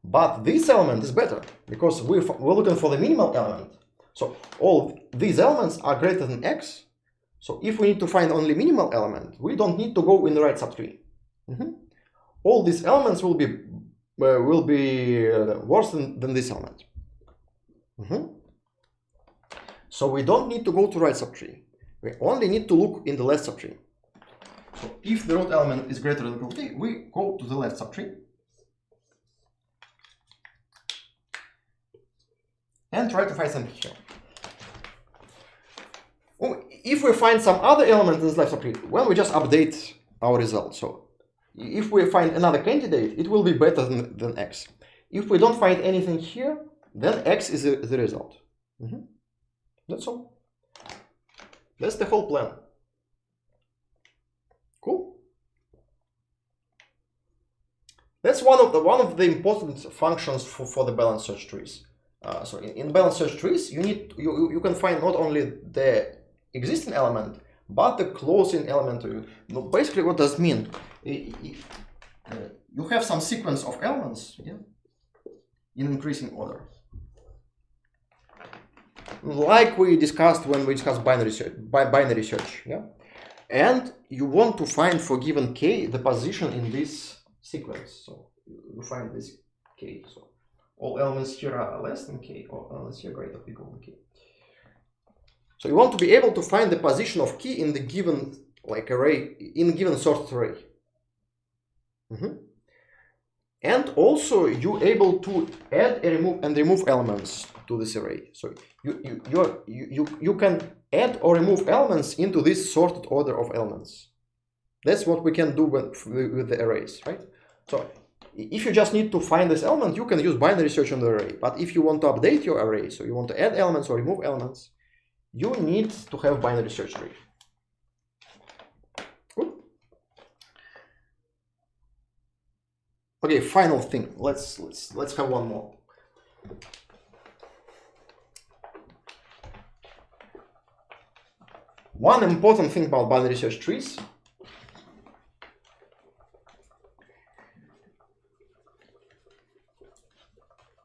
but this element is better because we're looking for the minimal element. So all these elements are greater than x. So if we need to find only minimal element, we don't need to go in the right subtree. All these elements will be worse than this element. So we don't need to go to right subtree. We only need to look in the left subtree. So if the root element is greater than or equal to k, we go to the left subtree and try to find something here. If we find some other element in this left subtree, well, we just update our result. So if we find another candidate, it will be better than x. If we don't find anything here, then x is the result. That's all. That's the whole plan. Cool. That's one of the important functions for the balanced search trees. So in balanced search trees, you can find not only the existing element, but the closing element to it. No, basically, what does it mean? You have some sequence of elements, yeah, in increasing order, like we discussed when we discussed binary search, yeah. And you want to find for given k the position in this sequence. So you find this k. So all elements here are less than k, or elements here greater or equal than k. So you want to be able to find the position of key in the given array, in given sorted array. And also you able to add and remove elements to this array. So you can add or remove elements into this sorted order of elements. That's what we can do with the arrays, right? So if you just need to find this element, you can use binary search on the array. But if you want to update your array, so you want to add elements or remove elements, you need to have binary search tree. Good. Okay, final thing. Let's have one more. One important thing about binary search trees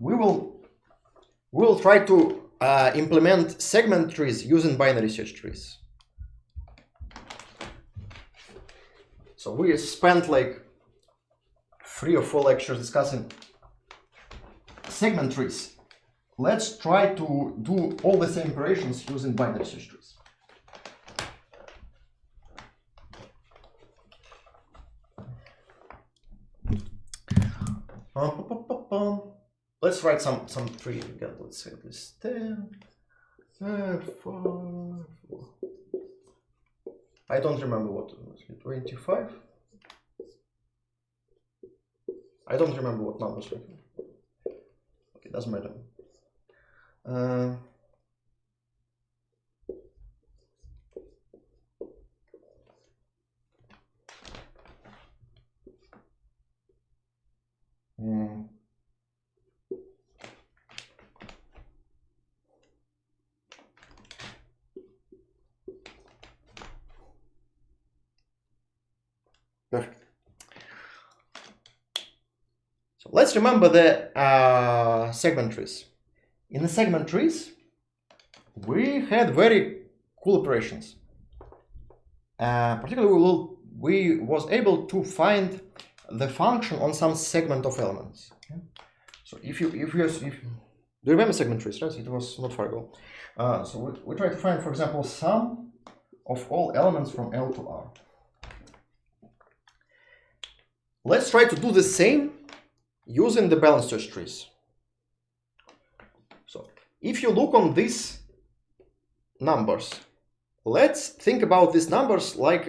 we will try to implement segment trees using binary search trees. So we spent like 3 or 4 lectures discussing segment trees. Let's try to do all the same operations using binary search trees. Let's write some tree again. Let's say this 10, 5, 4. I don't remember what it was. 25. I don't remember what numbers were. Okay, doesn't matter. Perfect. So let's remember the segment trees. In the segment trees, we had very cool operations. Particularly, we was able to find the function on some segment of elements. Okay? So if you do you remember segment trees, right? It was not far ago. So we try to find, for example, sum of all elements from L to R. Let's try to do the same using the balanced search trees. So if you look on these numbers, let's think about these numbers like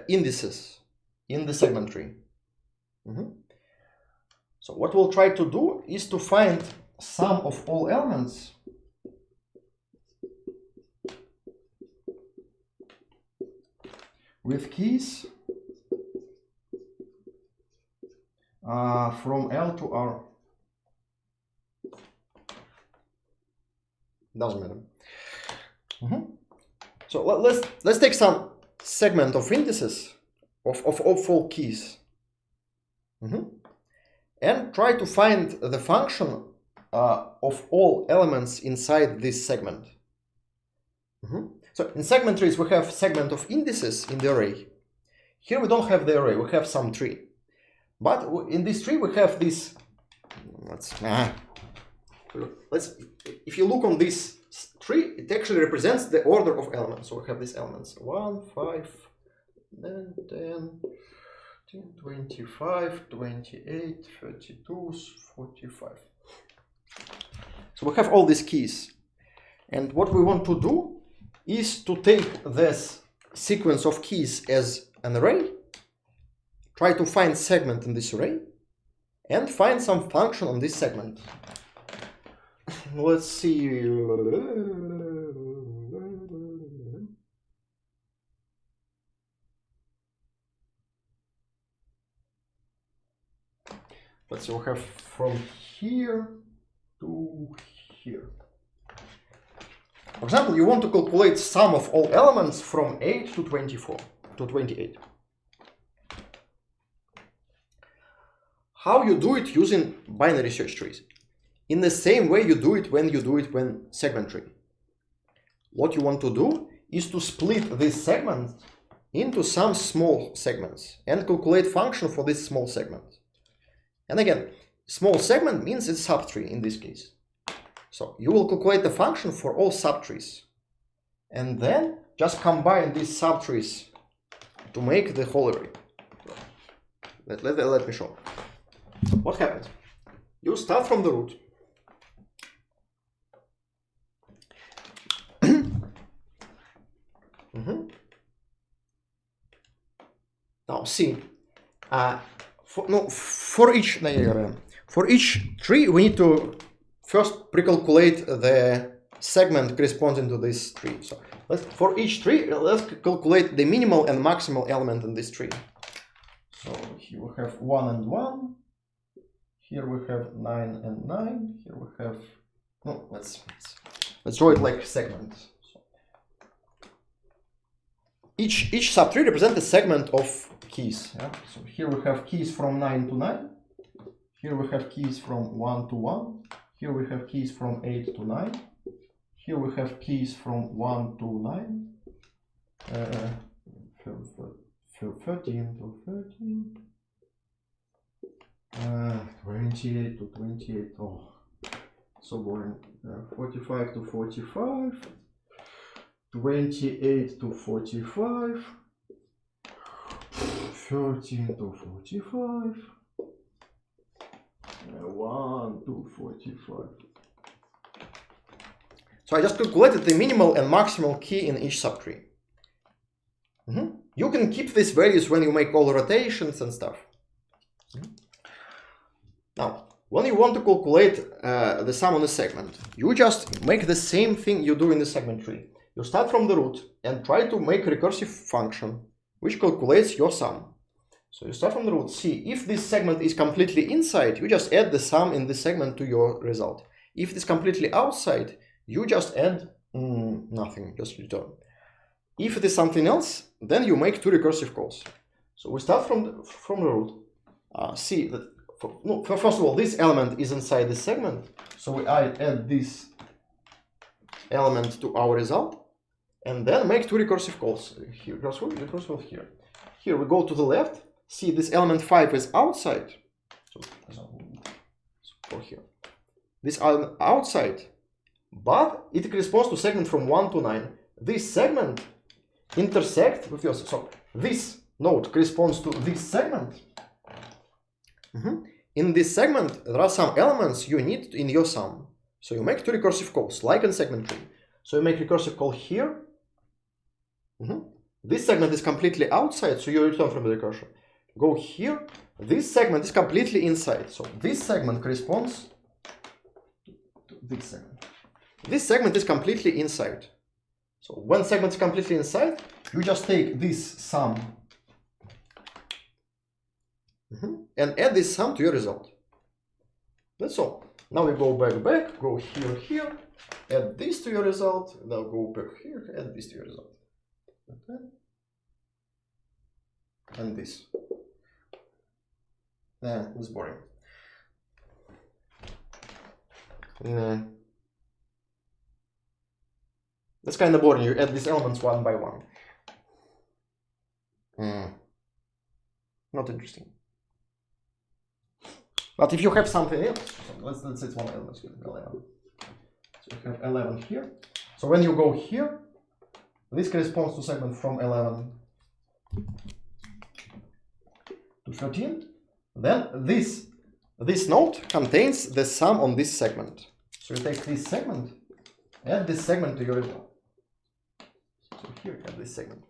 indices in the segment tree. So what we'll try to do is to find sum of all elements with keys from L to R. Doesn't matter. So let's take some segment of indices of all keys, and try to find the function of all elements inside this segment. So in segment trees we have segment of indices in the array. Here we don't have the array, we have some tree. But in this tree we have this. If you look on this tree, it actually represents the order of elements. So we have these elements 1, 5, 10, 25, 28, 32, 45. So we have all these keys. And what we want to do is to take this sequence of keys as an array, try to find segment in this array, and find some function on this segment. Let's see. Let's see, we have from here to here. For example, you want to calculate sum of all elements from 8 to 24 to 28. How you do it using binary search trees? In the same way you do it when segment tree. What you want to do is to split this segment into some small segments and calculate function for this small segment. And again, small segment means it's subtree in this case. So you will calculate the function for all subtrees and then just combine these subtrees to make the whole array. Let me show. What happens? You start from the root. Now see, for each tree we need to first pre-calculate the segment corresponding to this tree. So for each tree, let's calculate the minimal and maximal element in this tree. So here we have 1 and 1. Here we have 9 and 9. Here we have let's draw it like segments. So each subtree represents a segment of keys. Yeah? So here we have keys from 9 to 9. Here we have keys from 1 to 1. Here we have keys from 8 to 9. Here we have keys from 1 to 9. 13 to 13. 28 to 28. Oh, so boring. 45 to 45. 28 to 45. 13 to 45. 1 to 45. So I just calculated the minimal and maximal key in each subtree. You can keep these values when you make all rotations and stuff. Now, when you want to calculate the sum on a segment, you just make the same thing you do in the segment tree. You start from the root and try to make a recursive function which calculates your sum. So you start from the root. See, if this segment is completely inside, you just add the sum in this segment to your result. If it is completely outside, you just add nothing, just return. If it is something else, then you make two recursive calls. So we start from the root. See that first of all, this element is inside this segment, so we add this element to our result, and then make two recursive calls. Here, recursive here. Here we go to the left. See, this element 5 is outside. So here, this element outside, but it corresponds to segment from 1 to 9. This segment intersects with yours. So this node corresponds to this segment. In this segment, there are some elements you need in your sum. So you make two recursive calls, like in segment tree. So you make recursive call here. This segment is completely outside, so you return from the recursion. Go here. This segment is completely inside. So this segment corresponds to this segment. This segment is completely inside. So when segment is completely inside, you just take this sum and add this sum to your result. That's all. Now we go back, go here, add this to your result. Now go back here, add this to your result. Okay. And this. It's boring. That's kind of boring. You add these elements one by one. Not interesting. But if you have something else, let's say it's one element, 11. So you have 11 here. So when you go here, this corresponds to segment from 11 to 13. Then this node contains the sum on this segment. So you take this segment, add this segment to your result. So here you have this segment.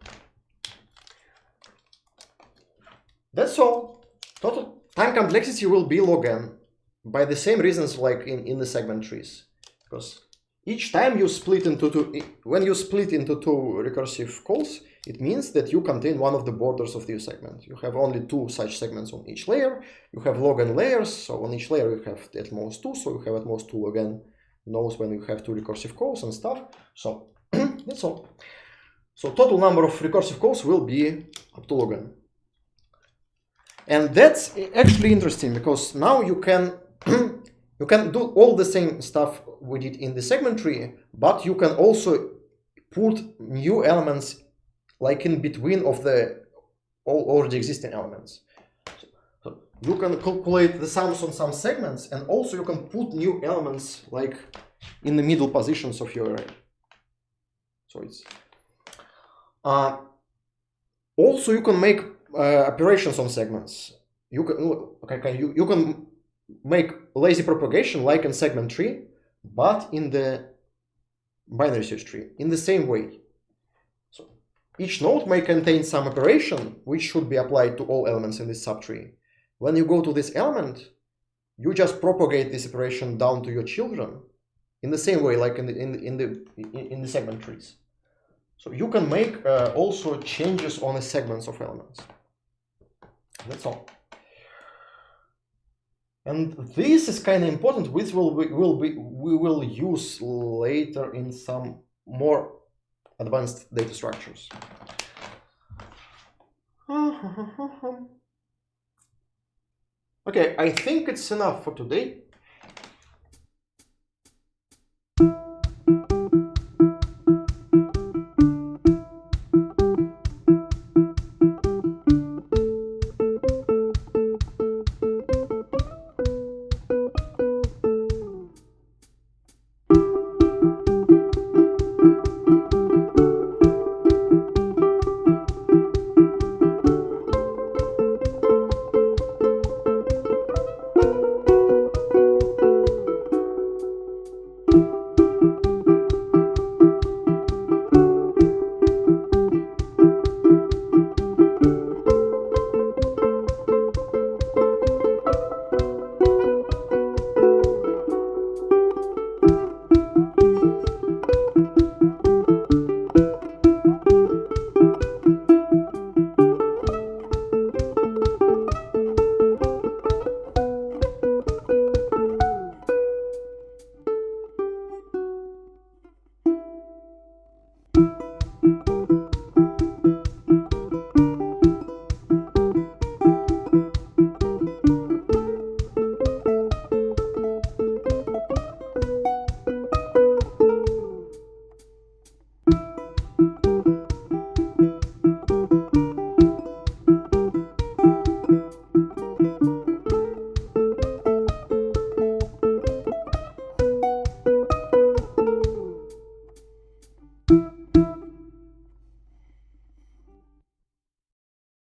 That's all. Total time complexity will be log n by the same reasons like in the segment trees. Because each time you split into two, when you split into two recursive calls, it means that you contain one of the borders of your segment. You have only two such segments on each layer. You have log n layers, so on each layer you have at most two, so you have at most two log n knows when you have two recursive calls and stuff. So that's all. So total number of recursive calls will be up to log n. And that's actually interesting because now you can you can do all the same stuff we did in the segment tree, but you can also put new elements like in between of the already existing elements. So you can calculate the sums on some segments, and also you can put new elements like in the middle positions of your array. So it's also you can make operations on segments. You can make lazy propagation like in segment tree, but in the binary search tree in the same way. So each node may contain some operation which should be applied to all elements in this subtree. When you go to this element, you just propagate this operation down to your children in the same way like in the segment trees. So you can make also changes on the segments of elements. That's all. And this is kind of important, which we will use later in some more advanced data structures. Okay, I think it's enough for today.